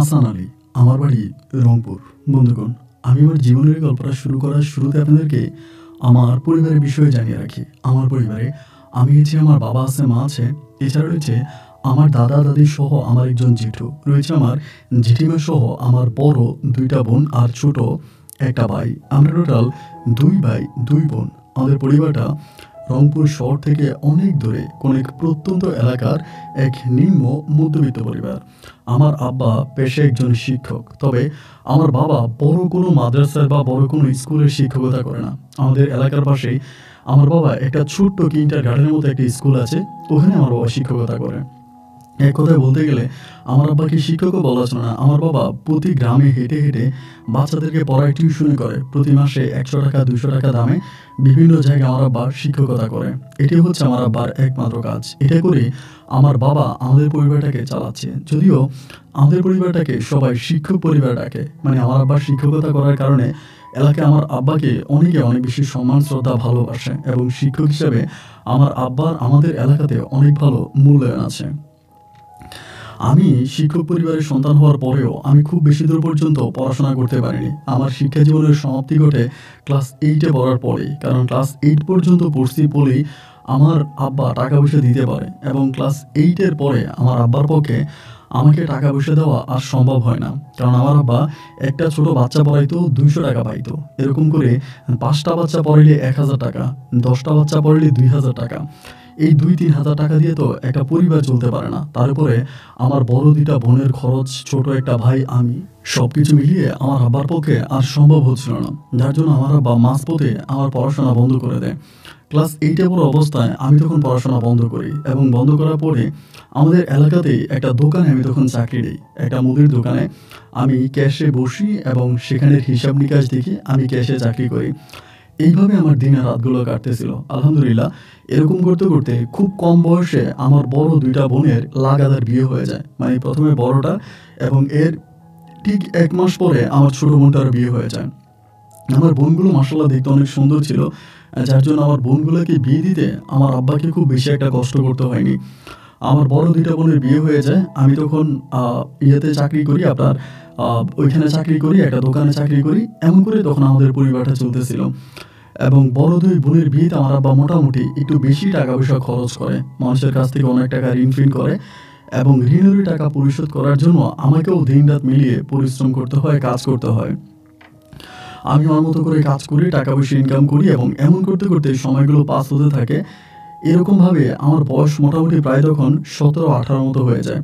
হাসান আলী, আমার বাড়ি রংপুর। বন্ধুগণ, আমি আমার জীবনের গল্পটা শুরু করার শুরুতে আপনাদেরকে আমার পরিবারের বিষয়ে জানিয়ে রাখি। আমার পরিবারে আমি হচ্ছে, আমার বাবা আছে, মা আছে, এছাড়া রয়েছে আমার দাদা দাদি সহ আমার একজন জেঠু রয়েছে, আমার জেঠিমা সহ আমার বড় 2টা বোন আর ছোট একটা ভাই। আমরা টোটাল 2 ভাই 2 বোন। আমাদের পরিবারটা রংপুর শহর থেকে অনেক দূরে কোন এক প্রত্যন্ত এলাকার এক নিম্ন মধ্যবিত্ত পরিবার। আমার আব্বা পেশায় একজন শিক্ষক, তবে আমার বাবা বড় কোনো মাদ্রাসায় বা বড় কোনো স্কুলের শিক্ষকতা করে না। আমাদের এলাকার পাশেই আমার বাবা একটা ছোট্ট কিন্ডার গার্ডেনের মতো একটা স্কুল আছে, ওখানে আমার বাবা শিক্ষকতা করে। এক কথায় বলতে গেলে আমার আব্বাকে শিক্ষকও বলা চলে না। আমার বাবা প্রতি গ্রামে হেঁটে হেঁটে বাচ্চাদেরকে পড়ায় টিউশনি করে। প্রতি মাসে 100 টাকা 200 টাকা দামে বিভিন্ন জায়গায় আমার আব্বা শিক্ষকতা করে। এটি হচ্ছে আমার আব্বার একমাত্র কাজ। এটা করে আমার বাবা আমাদের পরিবারটাকে চালাচ্ছে। যদিও আমাদের পরিবারটাকে সবাই শিক্ষক পরিবার ডাকে, মানে আমার আব্বার শিক্ষকতা করার কারণে এলাকায় আমার আব্বাকে অনেকে অনেক বেশি সম্মান শ্রদ্ধা ভালোবাসে, এবং শিক্ষক হিসেবে আমার আব্বার আমাদের এলাকাতে অনেক ভালো মূল্যায়ন আছে। আমি শিক্ষক পরিবারের সন্তান হওয়ার পরেও আমি খুব বেশি দূর পর্যন্ত পড়াশোনা করতে পারিনি। আমার শিক্ষা জীবনের সমাপ্তি ঘটে ক্লাস 8-এ পড়ার পরেই। কারণ ক্লাস 8 পর্যন্ত পড়ছি বলেই আমার আব্বা টাকা পয়সা দিতে পারে, এবং ক্লাস 8-এর পরে আমার আব্বার পক্ষে আমাকে টাকা পয়সা দেওয়া আর সম্ভব হয় না। কারণ আমার আব্বা একটা ছোট বাচ্চা পড়াইতো 200 টাকা পাইতো। এরকম করে 5টা বাচ্চা পড়াইলে 1000 টাকা, 10টা বাচ্চা পড়াইলে 2000 টাকা। এই 2-3 হাজার টাকা দিয়ে তো একটা পরিবার চলতে পারে না। তারপরে আমার বড় 2টা বোনের খরচ, ছোট একটা ভাই, আমি, সবকিছু মিলিয়ে আমার আব্বার পক্ষে আর সম্ভব হচ্ছিল না। যার জন্য আমার আব্বা মাঝপথে আমার পড়াশোনা বন্ধ করে দেয়। ক্লাস 8-এ পড়া অবস্থায় আমি তখন পড়াশোনা বন্ধ করি, এবং বন্ধ করার পরে আমাদের এলাকাতেই একটা দোকানে আমি তখন চাকরি দিই। একটা মুদির দোকানে আমি ক্যাশে বসি, এবং সেখানের হিসাব নিকাশ দেখে আমি ক্যাশে চাকরি করি। এইভাবে আমার দিনের রাতগুলো কাটতেছিল। আলহামদুলিল্লাহ, এরকম করতে করতে খুব কম বয়সে আমার বড় 2টা বোনের লাগাতার বিয়ে হয়ে যায়। মানে প্রথমে বড়টা, এবং এর ঠিক 1 মাস পরে আমার ছোট বোনটার বিয়ে হয়ে যায়। আমার বোনগুলো মাশাআল্লাহ দেখতে অনেক সুন্দর ছিল, যার জন্য আমার বোনগুলোকে বিয়ে দিতে আমার আব্বাকে খুব বেশি একটা কষ্ট করতে হয়নি। আমার বড় 2টা বোনের বিয়ে হয়ে যায়। আমি তখন ইয়েতে চাকরি করি, আপনার ওইখানে চাকরি করি, একটা দোকানে চাকরি করি। এমন করে তখন আমাদের পরিবারটা চলতেছিল। এবং বড় 2 বোনের বিয়েতে আমার আব্বা মোটামুটি একটু বেশি টাকা পয়সা খরচ করে, মানুষের কাছ থেকে অনেক টাকা ঋণ ফিন করে, এবং ঋণের টাকা পরিশোধ করার জন্য আমাকেও দিন-রাত মিলিয়ে পরিশ্রম করতে হয়, কাজ করতে হয়। আমি আমার মতো করে কাজ করি, টাকা পয়সা ইনকাম করি, এবং এমন করতে করতে সময়গুলো পাস হতে থাকে। এরকমভাবে আমার বয়স মোটামুটি প্রায় তখন 17-18 মতো হয়ে যায়।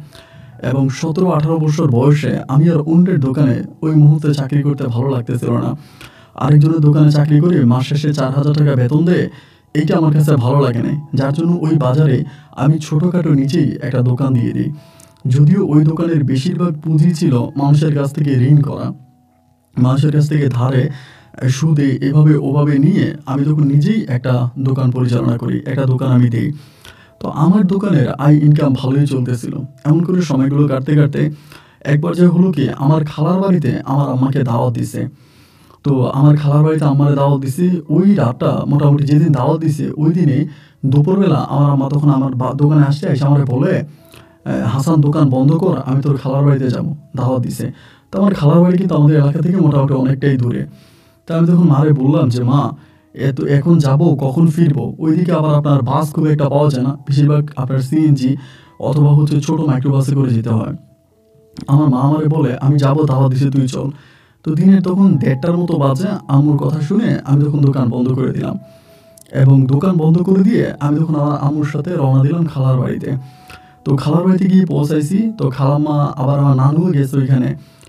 এবং 17-18 বছর বয়সে আমি আর অন্যের দোকানে ওই মুহূর্তে চাকরি করতে ভালো লাগতেছিল না। আরেকজনের দোকানে চাকরি করে মাস শেষে 4000 টাকা বেতন দেয়, এইটা আমার কাছে ভালো লাগে নাই। যার জন্য ওই বাজারে আমি ছোটোখাটো নিচেই একটা দোকান দিয়ে দিই। যদিও ওই দোকানের বেশিরভাগ পুঁজি ছিল মানুষের কাছ থেকে ঋণ করা, মানুষের কাছ থেকে ধারে, সুদে, এভাবে ওভাবে নিয়ে আমি তখন নিজেই একটা দোকান পরিচালনা করি, একটা দোকান আমি দিই। তো আমার দোকানের আয় ইনকাম ভালোই চলতেছিল। এমন করে সময়গুলো কাটতে কাটতে এক পর্যায়ে হলো কি, আমার খালার বাড়িতে আমার আম্মাকে দাওয়াত দিছে। তো আমার খালার বাড়িতে আম্মারে দাওয়াত দিছে। ওই রাতটা মোটামুটি যেদিন দাওয়াত দিছে ওই দিনে দুপুরবেলা আমার আম্মা তখন আমার দোকানে আসছে, এসে আমারে বলে, হাসান দোকান বন্ধ কর, আমি তোর খালার বাড়িতে যাবো, দাওয়াত দিছে। তো আমার খালার বাড়ি কিন্তু আমাদের এলাকা থেকে মোটামুটি অনেকটাই দূরে। তা আমি তখন মারে বললাম যে, মা, এখন যাবো, কখন ফিরবো? ওইদিকে আবার আপনার বাস খুব একটা পাওয়া যায় না, বেশিরভাগ আপনার সিএনজি অথবা হচ্ছে ছোট মাইক্রোবাসে করে যেতে হয়। আমার মা আমারে বলে, আমি যাবো, দাওয়াত দিছে, তুই চল। তো দিনের তখন 1:30টার মতো বাজে। আম্মুর কথা শুনে আমি তখন দোকান বন্ধ করে দিলাম, এবং দোকান বন্ধ করে দিয়ে আমি তখন আমার আম্মুর সাথে রওনা দিলাম খালার বাড়িতে। তো খালার বাড়িতে গিয়ে পৌঁছাইছি। তো খালাম্মা আবার আমার নানুও গেছে ওইখানে,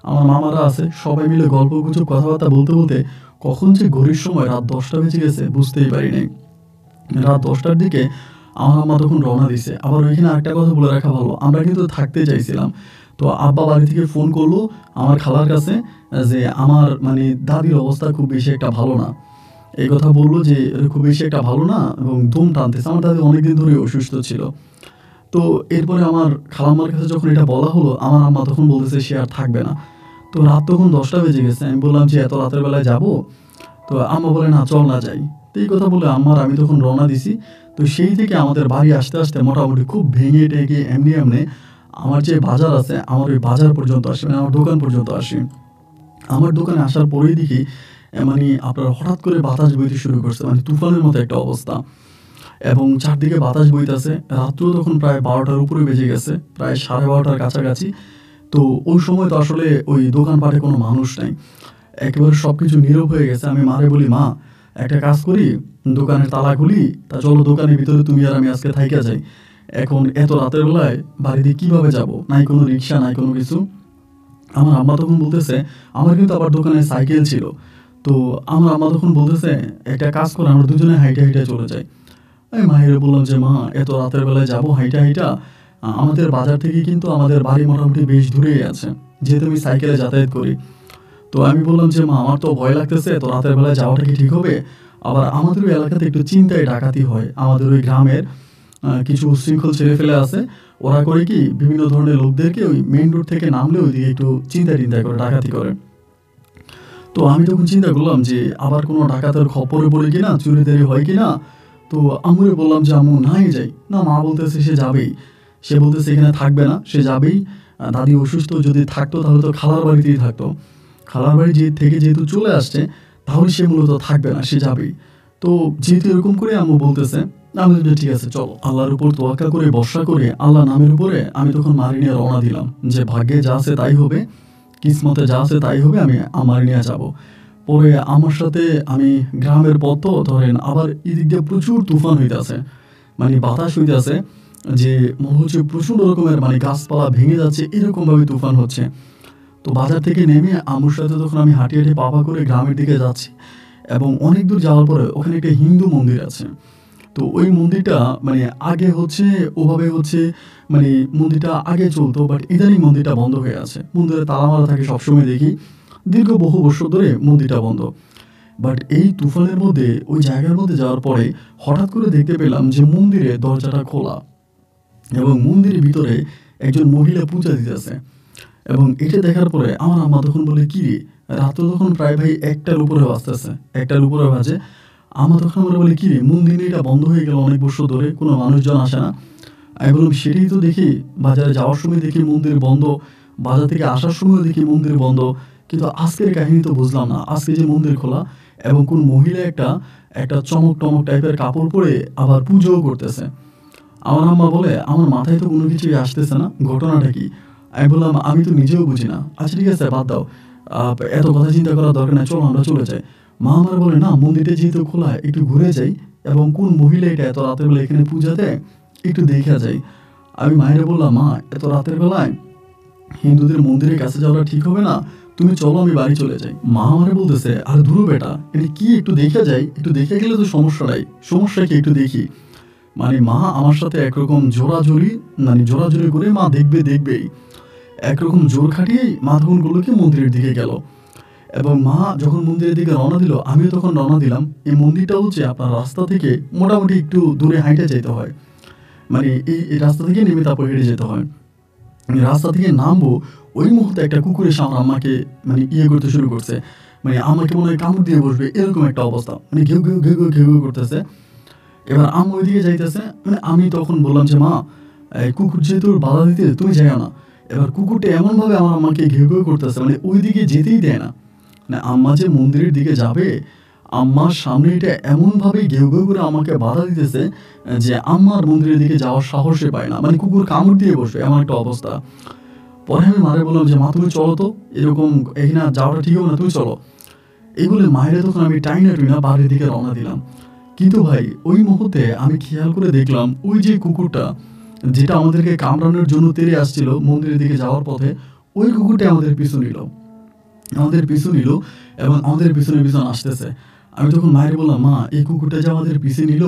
আমার মামারা আছে, সবাই মিলে গল্প গুজব কথাবার্তা বলতে বলতে কখন যে ঘড়ির সময় রাত 10টা বেজে গেছে বুঝতেই পারি নাই। রাত 10টার দিকে আমার আম্মা তখন রওনা দিছে। আবার ওইখানে আরেকটা কথা বলে রাখা ভালো, আমরা কিন্তু থাকতে চাইছিলাম। তো আব্বা বাড়ি থেকে ফোন করলো আমার খালার কাছে যে আমার মানে দাদির অবস্থা খুব বেশি একটা ভালো না। এই কথা বললো যে খুব বেশি একটা ভালো না, এবং দম টানতেছে। আমার দাদি অনেকদিন ধরে অসুস্থ ছিল। তো এরপরে আমার খালাম্মার কাছে যখন এটা বলা হলো, আমার আম্মা তখন বলতেছে সে আর থাকবে না। তো রাত তখন 10টা বেজে গেছে। আমি বললাম যে, এত রাতের বেলায় যাবো? তো আম্মা বলে, না, চল না যাই। তো এই কথা বলে আম্মার আমি তখন রওনা দিছি। তো সেই থেকে আমাদের বাড়ি আসতে আসতে মোটামুটি খুব ভেঙে টেকে এমনি আমার যে বাজার আছে আমার ওই বাজার পর্যন্ত আসে, মানে আমার দোকান পর্যন্ত আসে। আমার দোকানে আসার পরেই দেখি মানে আপনার হঠাৎ করে বাতাস বইতে শুরু করছে, মানে তুফানের মতো একটা অবস্থা, এবং চারদিকে বাতাস বইতেছে। রাত্র তখন প্রায় 12টার উপরে বেজে গেছে, প্রায় 12:30টার কাছাকাছি। তো ওই সময় তো আসলে ওই দোকানপাটে কোনো মানুষ নাই, একেবারে সব কিছু নীরব হয়ে গেছে। আমি মারে বলি, মা একটা কাজ করি, দোকানের তালা খুলি, তা চলো দোকানের ভিতরে তুমি আর আমি আজকে থাইকা যাই। এখন এত রাতের বেলায় বাড়িতে কীভাবে যাব, নাই কোনো রিক্সা নাই কোনো কিছু। আমার আম্মা তখন বলতেছে, আমার কিন্তু আবার দোকানে সাইকেল ছিল। তো আমার আম্মা তখন বলতেছে, একটা কাজ করে আমরা দুজনে হাইটে হাইটে চলে যাই। আমি মায়ের বললাম যে, মা এত রাতের বেলায় যাবো হাইটা হাইটা, আমাদের বাজার থেকে কিন্তু আমাদের বাড়ি মোটামুটি বেশ দূরেই আছে, যেহেতু আমি সাইকেলে যাতায়াত করি। তো আমি বললাম যে, মা আমার তো ভয় লাগতেছে, তো রাতের বেলায় যাওয়াটা কি ঠিক হবে? আবার আমাদের ওই এলাকাতে একটু চিন্তায় ডাকাতি হয়, আমাদের ওই গ্রামের কিছু উচ্ছৃঙ্খল ছেলেফেলে আছে, ওরা করে কি বিভিন্ন ধরনের লোকদেরকে ওই মেইন রোড থেকে নামলে ওইদিকে একটু চিন্তায় করে ডাকাতি করে। তো আমি তখন চিন্তা করলাম যে আবার কোনো ডাকাতের খপ্পরে পড়ে কিনা, চুরি দেরি হয় কিনা। তো আম্মুরে বললাম যে, আম্মু নাই যাই না। মা বলতেছে সে যাবেই, সে বলতেছে এখানে থাকবে না, সে যাবেই। দাদি অসুস্থ, যদি থাকতো তাহলে তো খালার বাড়িতেই থাকতো, খালার বাড়ি থেকে যেহেতু চলে আসছে তাহলে সে মূলত থাকবে না, সে যাবেই। তো যেহেতু এরকম করে আম্মু বলতেছে, আমি বললাম ঠিক আছে চলো, আল্লাহর উপর তোয়াক্কা করে ভরসা করে আল্লাহ নামের উপরে আমি তখন মারি নিয়ে রওনা দিলাম, যে ভাগ্যে যা আছে তাই হবে, কিসমতে যা আছে তাই হবে, আমি আমার নিয়ে যাব। পরে আমার সাথে আমি গ্রামের পথ তো ধরেন, আবার এদিক দিয়ে প্রচুর তুফান হইতেছে, মানে বাতাস হইতেছে, যে মনে হচ্ছে প্রচুর রকমের মানে গাছপালা ভেঙে যাচ্ছে, এরকমভাবে তুফান হচ্ছে। তো বাজার থেকে নেমে আম্মুর সাথে তখন আমি হাঁটিয়ে হাঁটিয়ে পা করে গ্রামের দিকে যাচ্ছি, এবং অনেক দূর যাওয়ার পরে ওখানে একটা হিন্দু মন্দির আছে। তো ওই মন্দিরটা মানে আগে হচ্ছে ওভাবে হচ্ছে, মানে মন্দিরটা আগে চলতো, বাট ইদানিং মন্দিরটা বন্ধ হয়ে আছে। মন্দিরে তালা মারা থাকে সবসময় দেখি, দীর্ঘ বহু বছর ধরে মন্দিরটা বন্ধ। বাট এই তুফানের মধ্যে ওই জায়গার মধ্যে যাওয়ার পরে হঠাৎ করে দেখতে পেলাম যে মন্দিরের দরজাটা খোলা, এবং মন্দিরের ভিতরে একজন মহিলা পূজা দিতেছে। এবং এটা দেখার পরে আমার আম্মা তখন বলে, কি রে, রাত তখন প্রায় ভাই 1টার উপরে বাজতেছে, 1টার উপরে বাজে। আমার তখন আমরা বলি, কি রে, মন্দিরে এটা বন্ধ হয়ে গেল অনেক বছর ধরে, কোনো মানুষজন আসে না। আমি বললাম সেটাই তো দেখি, বাজারে যাওয়ার সময় দেখি মন্দির বন্ধ, বাজার থেকে আসার সময় দেখি মন্দির বন্ধ, কিন্তু আজকের কাহিনী তো বুঝলাম না, আজকে যে মন্দির খোলা, এবং কোন মহিলা একটা একটা চমক টমক টাইপের কাপড় পরে আবার পুজোও করতেছে। আমার আম্মা বলে, আমার মাথায় তো কোনো কিছুই আসতেছে না, ঘটনাটা কি? আমি বললাম, আমি তো নিজেও বুঝি না। আচ্ছা ঠিক আছে, বাদ দাও, এত কথা চিন্তা করার দরকার নাই, চলো আমরা চলে যাই। মা আমার বলে, না মন্দিরটা যেহেতু খোলা একটু ঘুরে যাই, এবং কোন মহিলা এটা এত রাতের বেলা এখানে পূজা দেয় একটু দেখা যাই। আমি মায়ের বললাম, মা এত রাতের বেলায় হিন্দুদের মন্দিরের কাছে যাওয়াটা ঠিক হবে না, তুমি চলো আমি বাড়ি চলে যাই। মা আমারে বলতেছে, আর ধুরো বেটা, এটা কি, একটু দেখে যাই, একটু দেখে গেলে তো সমস্যা নাই, সমস্যা কি, একটু দেখি। মানে মা আমার সাথে একরকম জোরাজোরি, মানে জোরাজোরি করে মা দেখবেই, একরকম জোর খাটিয়েই মা তখন গুলোকে মন্দিরের দিকে গেল। এবং মা যখন মন্দিরের দিকে রওনা দিল, আমিও তখন রওনা দিলাম। এই মন্দিরটা হচ্ছে আপনার রাস্তা থেকে মোটামুটি একটু দূরে হাঁটে যেতে হয়, মানে এই রাস্তা থেকে নেমে তারপর হেঁটে যেতে হয়। রাস্তা থেকে নামবো, ওই মুহূর্তে একটা কুকুর এসে আমার আম্মাকে মানে করতে শুরু করছে, মানে আমাকে মনে হয় কামড় দিয়ে বসবে, এরকম একটা অবস্থা, মানে ঘেউ ঘেউ ঘেউ ঘেউ ঘেউ ঘেউ করতেছে। এবার আম্মু ওইদিকে যাইতেছে, মানে আমি তখন বললাম যে, মা এই কুকুর যেহেতু বাধা দিতে, তুমি যাইও না। এবার কুকুরটা এমনভাবে আমার আম্মাকে ঘেউ ঘেউ করতেছে, মানে ওইদিকে যেতেই দেয় না। মানে আম্মা যে মন্দিরের দিকে যাবে, আম্মার সামনে এটা এমনভাবে ঘেউ ঘেউ করে আমাকে বাধা দিতেছে যে আম্মার মন্দিরের দিকে যাওয়ার সাহসে পায় না, মানে কুকুর কামড় দিয়ে বসবে এমন একটা অবস্থা। পরে আমি মারে বললাম যে, মা তুমি চলো তো, এরকম এখানে যাওয়াটা ঠিক হবে না, তুমি চলো। এগুলো মায়ের তখন আমি টাইনা টুইনা বাড়ির দিকে রওনা দিলাম। কিন্তু ভাই ওই মুহূর্তে আমি খেয়াল করে দেখলাম, ওই যে কুকুরটা যেটা আমাদেরকে কামড়ানোর জন্য তেড়ে আসছিল মন্দিরের দিকে যাওয়ার পথে, ওই কুকুরটা আমাদের পিছু নিল, এবং আমাদের পিছনে আসতেছে। আমি তখন মায়ের বললাম, মা এই কুকুরটা যে আমাদের পিছে নিল,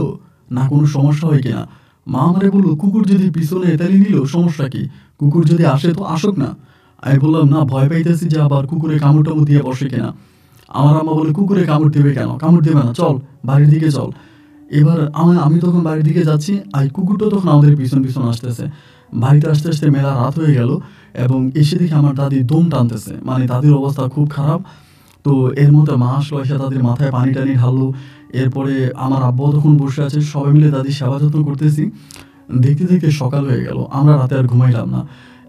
না কোনো সমস্যা হয় কিনা? মা আমারে বললো, কুকুর যদি পিছনে এতালি নিল সমস্যা কি, কুকুর যদি আসে তো আসুক না। আমি বললাম, না ভয় পাইতেছি যে আবার কুকুরে কামড় টামড় দিয়ে বসে কিনা। আমার আম্মা বলে, কুকুরে কামড় দেবে কেন, কামড় দেবে না, চল বাড়ির দিকে চল। এবার আমি তখন বাড়ির দিকে যাচ্ছি, আর কুকুরটা তখন আমাদের পিছন আসতেছে। বাড়িতে আসতে আসতে মেলা রাত হয়ে গেল, এবং এসে দেখি আমার দাদি দম টানতেছে, মানে দাদির অবস্থা খুব খারাপ। তো এর মধ্যে মা আসলো, এসে তাদের মাথায় পানি টানি ঢাললো। এরপরে আমার আব্বাও তখন বসে আছে, সবাই মিলে দাদির সেবা যত্ন করতেছি। দেখতে দেখতে সকাল হয়ে গেল, আমরা রাতে আর ঘুমাইলাম না।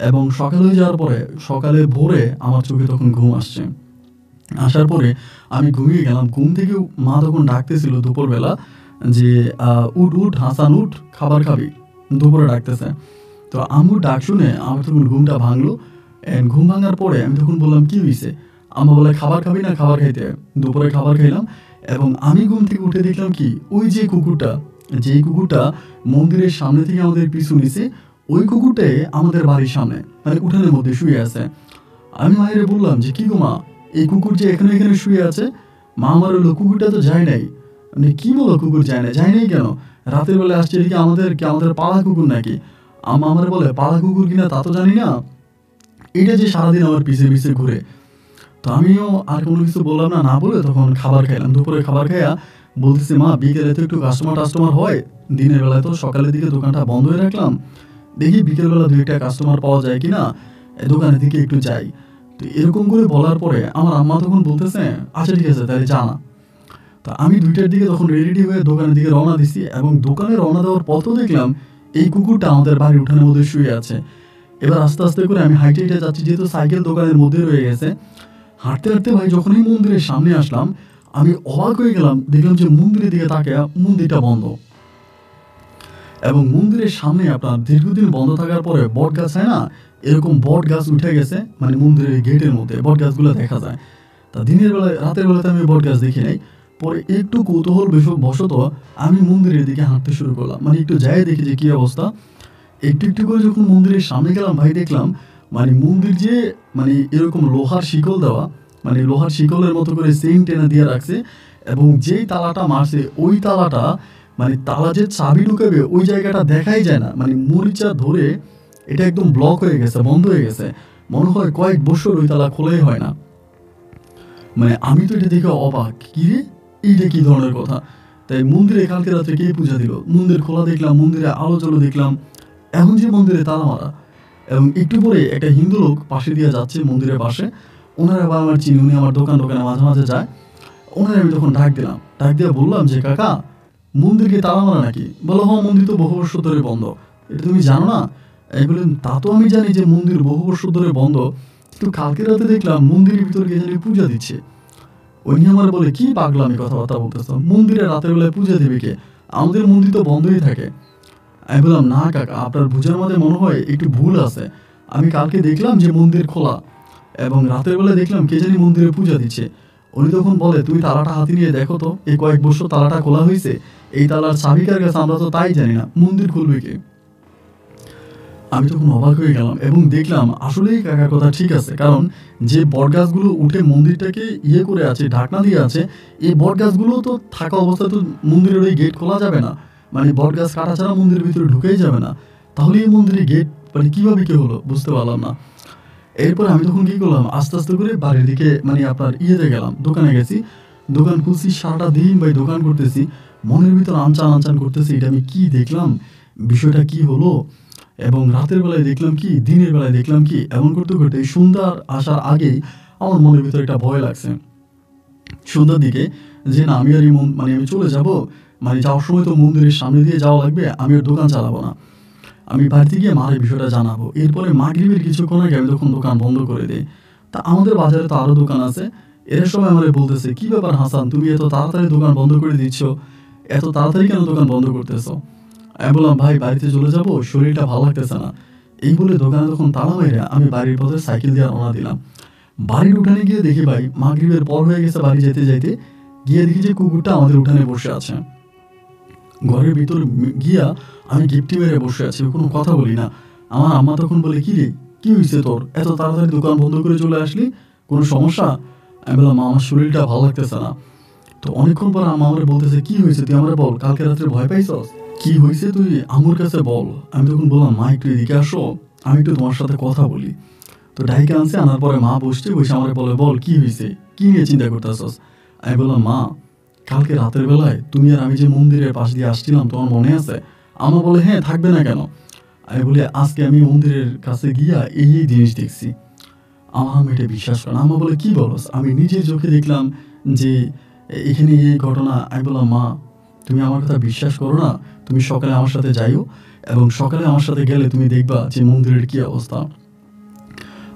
এবং সকাল হয়ে যাওয়ার পরে সকালে ভোরে আমার চোখে তখন ঘুম আসছে। আসার পরে আমি ঘুমিয়ে গেলাম। ঘুম থেকে মা তখন ডাকতেছিল দুপুরবেলা যে, "উঠ, উঠ হাসান উঠ, খাবার খাবি।" দুপুরে ডাকতেছে। তো আম্মুর ডাক শুনে আমার তখন ঘুমটা ভাঙলো। ঘুম ভাঙার পরে আমি তখন বললাম, "কি হইছে?" আম্মা বলে, "খাবার খাবি না?" খাবার খাইতে। দুপুরে খাবার খাইলাম এবং আমি ঘুম থেকে উঠে দেখলাম কি, ওই যে কুকুরটা, যেই কুকুরটা মন্দিরের সামনে থেকে আমাদের পিছু নিছে, ওই কুকুরটাই আমাদের বাড়ির সামনে মানে উঠানের মধ্যে শুয়ে আছে। আমি মায়েরে বললাম যে, "কি গো মা, এই কুকুর যে এখানে এখানে শুয়ে আছে?" মা আমার হলো, "কুকুরটা তো যায় নাই।" মানে কি বলো কুকুর যায় নাই? যায় নাই কেন? রাতের বেলা আসছে এদিকে আমাদের পালা কুকুর নাকি? আম্মা আমারে বলে, "পালা কুকুর কিনা তা তো জানি না। এটা যে সারাদিন আমার পিছে পিছে ঘুরে।" তো আমিও আর কোনো কিছু বললাম না, না বলে তখন খাবার খাইলাম। দুপুরে খাবার খাইয়া বলতেছি, "মা বিকেলে তো একটু কাস্টমার হয়। দিনের বেলায় তো সকালের দিকে দোকানটা বন্ধ হয়ে রাখলাম। দেখি বিকেলবেলা ২-১টা কাস্টমার পাওয়া যায় কিনা, দোকানের দিকে একটু যাই।" তো এরকম করে বলার পরে আমার আম্মা তখন বলতেছে, "আচ্ছা ঠিক আছে তাহলে যা না।" তো আমি ২টার দিকে তখন রেডি হয়ে দোকানের দিকে রওনা দিছি এবং দোকানে রওনা দেওয়ার পথও দেখলাম এই কুকুরটা আমাদের বাড়ির উঠানের মধ্যে শুয়ে আছে। এবার আস্তে আস্তে করে আমি হাইটে হেঁটে যাচ্ছি, যেহেতু সাইকেল দোকানের মধ্যে রয়ে গেছে। হাঁটতে হাঁটতে ভাই যখনই মন্দিরের সামনে আসলাম, আমি অবাক হয়ে গেলাম। দেখলাম যে মন্দিরের দিকে তাকিয়ে মন্দিরটা বন্ধ এবং মন্দিরের সামনে আপনার দীর্ঘদিন বন্ধ থাকার পরে বট গাছ হয় না, এরকম বট গাছ উঠে গেছে মানে মন্দিরের গেটের মধ্যে বট গাছগুলো দেখা যায়। তা দিনের বেলায় রাতের বেলাতে আমি বট গাছ দেখি নাই। পরে একটু কৌতূহল বশত আমি মন্দিরের দিকে হাঁটতে শুরু করলাম, মানে একটু যাই দেখি যে কী অবস্থা। একটু একটু করে যখন মন্দিরের সামনে গেলাম ভাই, দেখলাম মানে মন্দির যে মানে এরকম লোহার শিকল দেওয়া, মানে লোহার শিকলের মতো করে চেইন টেনে দিয়ে রাখছে এবং যেই তালাটা মারছে ওই তালাটা মানে তালা যে চাবি ঢুকাবে ওই জায়গাটা দেখাই যায় না, মানে মরিচা ধরে এটা একদম ব্লক হয়ে গেছে, বন্ধ হয়ে গেছে। মনে হয় কয়েক বছর ওই তালা খোলাই হয় না। মানে আমি তো এটা দেখে অবাক, কি রে এইটা কি ধরনের কথা। তাই মন্দিরে কালকে রাত্রে কে পূজা দিল, মন্দির খোলা দেখলাম, মন্দিরে আলো জ্বলো দেখলাম, এখন যে মন্দিরে তালা মারা। এবং একটু পরে একটা হিন্দু লোক পাশে দিয়ে যাচ্ছে মন্দিরের পাশে, ওনারা আবার আমার চিনি, উনি আমার দোকানে মাঝে মাঝে যায়। ওনারা আমি তখন ডাক দিলাম, ডাক দিয়ে বললাম যে, "কাকা মন্দিরকে তালা মারা নাকি?" বলো, "হ্যাঁ মন্দির তো বহু বছর ধরে বন্ধ।" "এটা তুমি জানো না?" আমি বললাম, "তা তো আমি জানি যে মন্দির বহু বছর ধরে বন্ধ, কিন্তু কালকে রাতে দেখলাম মন্দিরের ভিতরে কে জানি পূজা দিচ্ছে।" উনি আমার বলে, "কি পাগলামি কথাবার্তা বলতেছ, মন্দিরে রাতের বেলায় পূজা দিবে কে? আমাদের মন্দির তো বন্ধই থাকে।" আমি বললাম, "না কাকা, আপনার বুঝার মধ্যে মনে হয় একটু ভুল আছে। আমি কালকে দেখলাম যে মন্দির খোলা এবং রাতের বেলায় দেখলাম কে জানি মন্দিরে পূজা দিচ্ছে।" উনি তখন বলে, "তুমি তালাটা হাতে নিয়ে দেখো তো, এই কয়েক বছর তালাটা খোলা হয়েছে, এই তালার চাবি কার কাছে আমরা তো তাই জানি না, মন্দির খুলবে কে?" আমি তখন অবাক হয়ে গেলাম এবং দেখলাম আসলেই কাকার কথা ঠিক আছে। কারণ যে বটগাছগুলো উঠে মন্দিরটাকে ইয়ে করে আছে, ঢাকনা দিয়ে আছে, এই বটগাছগুলো তো থাকা অবস্থায় তো মন্দিরের ওই গেট খোলা যাবে না। মানে বটগাছ কাটা ছাড়া মন্দিরের ভিতরে ঢুকেই যাবে না। তাহলে এই মন্দিরের গেট মানে কীভাবে কি হলো বুঝতে পারলাম না। এরপরে আমি তখন কী করলাম, আস্তে আস্তে করে বাড়ির দিকে মানে আপনার ইয়েতে গেলাম, দোকানে গেছি। দোকান খুলছি, সারাটা দিন ভাই দোকান করতেছি। মনের ভিতর আনচান আনচান করতেছি, এটা আমি কী দেখলাম, বিষয়টা কী হলো এবং রাতের বেলায় দেখলাম কি, দিনের বেলায় দেখলাম কি, এমন করতে করতে সন্ধ্যার আসার আগেই আমার মনের ভিতরে একটা ভয় লাগছে সন্ধ্যার দিকে, যে না আমি আর মানে আমি চলে যাব, মানে যাওয়ার সময় তো মন্দিরের সামনে দিয়ে যাওয়া লাগবে, আমি আর দোকান চালাবো না, আমি বাড়িতে গিয়ে মার এই বিষয়টা জানাবো। এরপরে মাগরিবের কিছুক্ষণ আগে আমি তখন দোকান বন্ধ করে দিই। তা আমাদের বাজারে তো আরও দোকান আছে। এর সময় আমার বলতেছে, "কি ব্যাপার হাসান, তুমি এত তাড়াতাড়ি দোকান বন্ধ করে দিচ্ছ, এত তাড়াতাড়ি কেন দোকান বন্ধ করতেছো?" আমি বললাম, "ভাই বাড়িতে চলে যাব, শরীরটা ভালো লাগতেছে না।" এই বলে দোকানে তখন তালা মেরে আমি বাড়ির পথে সাইকেল দিয়ে রওনা দিলাম। বাড়ির উঠানে গিয়ে দেখি ভাই মাগরিবের পর হয়ে গেছে, বাড়ি যেতে যাইতে গিয়ে দেখি যে কুকুরটা আমাদের উঠানে বসে আছে। ঘরের ভিতর গিয়া আমি গিপটি মেরে বসে আছি, কোনো কথা বলি না। আমার আম্মা তখন বলে, "কি রে, কি হয়েছে তোর, এত তাড়াতাড়ি দোকান বন্ধ করে চলে আসলি, কোনো সমস্যা?" আমি বললাম, "আমার শরীরটা ভালো লাগতেছে না।" তো অনেকক্ষণ পর আম্মা আমারে বলতেছে, "কি হয়েছে তুই আমারে বল, কালকে রাত্রে ভয় পাইছস, কি হয়েছে তুই আম্মুর কাছে বল।" আমি তখন বললাম, "মা একটু এদিকে আসো, আমি একটু তোমার সাথে কথা বলি।" তো ডাইকে আনছে, আনার পরে মা বসছে, বসে আমারে বলে, "বল কি হয়েছে, কি নিয়ে চিন্তা করতেছস?" আমি বললাম, "মা কালকে রাতের বেলায় তুমি আর আমি যে মন্দিরের পাশ দিয়ে আসছিলাম, তোমার মনে আছে?" আম্মা বলে, "হ্যাঁ থাকবে না কেন?" আমি বলি, "আজকে আমি মন্দিরের কাছে গিয়া এই এই জিনিস দেখছি।" আমার আম্মা এটা বিশ্বাস করে না। আম্মা বলে, "কি বলস?" আমি নিজের চোখে দেখলাম যে এখানে এই ঘটনা। আমি বললাম, "মা তুমি আমার কথা বিশ্বাস করো না, তুমি সকালে আমার সাথে যাইও এবং সকালে আমার সাথে গেলে তুমি দেখবা যে মন্দিরের কী অবস্থা।"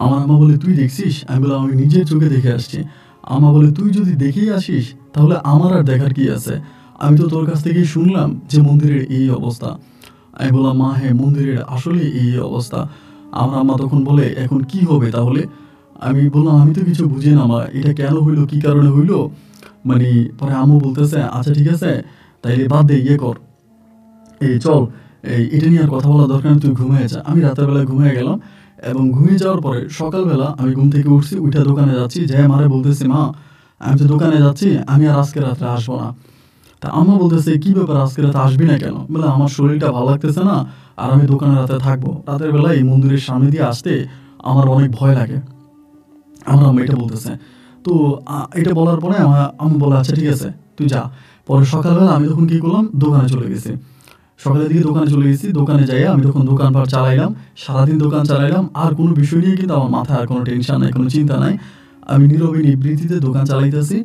আমার আম্মা বলে, তুই দেখছিস? আমি বললাম, আমি নিজের চোখে দেখে আসছি। আম্মা বলে, তুই যদি দেখেই আসিস তাহলে আমার আর দেখার কি আছে? আমি তো তোর কাছ থেকেই শুনলাম যে মন্দিরের এই অবস্থা। আমি বললাম, মা হ্যাঁ, মন্দিরের আসলে এই অবস্থা। আমার আম্মা তখন বলে, এখন কি হবে তাহলে? আমি বললাম, আমি তো কিছু বুঝি না মা, এটা কেন হইলো, কি কারণে হইলো? মানে পরে আম্মু বলতেছে, আচ্ছা ঠিক আছে, তাইলে বাদ দে, ইয়ে কর, এই চল, এটা নিয়ে আর কথা বলা দরকার নেই, তুই ঘুমিয়ে যা। আমি রাতের বেলায় ঘুমিয়ে গেলাম এবং ঘুমিয়ে যাওয়ার পরে সকালবেলা আমি ঘুম থেকে উঠছি, উঠে দোকানে যাচ্ছি, যাই মারে বলতেছি, মা আমি তো দোকানে যাচ্ছি, আমি আর আজকে রাত্রে আসবো না। তা আম্মা বলতেছে, কি ব্যাপার, আজকে রাতে আসবি না কেন? বলে, আমার শরীরটা ভালো লাগতেছে না, আর আমি দোকানে রাতে থাকবো, রাতের বেলায় এই মন্দিরের সামনে দিয়ে আসতে আমার অনেক ভয় লাগে। আমার আম্মা এটা বলতেছে। তো এটা বলার পরে আমার আম্মু বলে, আচ্ছা ঠিক আছে, তুই যা। পরে সকালবেলা আমি তখন কি করলাম, দোকানে চলে গেছি। সকালের দিকে দোকানে চলে গেছি, দোকানে যাই আমি তখন দোকানপাট চালাইলাম, সারাদিন দোকান চালাইলাম, আর কোনো বিষয় নিয়ে কিন্তু আমার মাথায় আর কোনো টেনশন নাই, কোনো চিন্তা নাই। আমি নীরবে নিবৃত্তিতে দোকান চালাইতেছি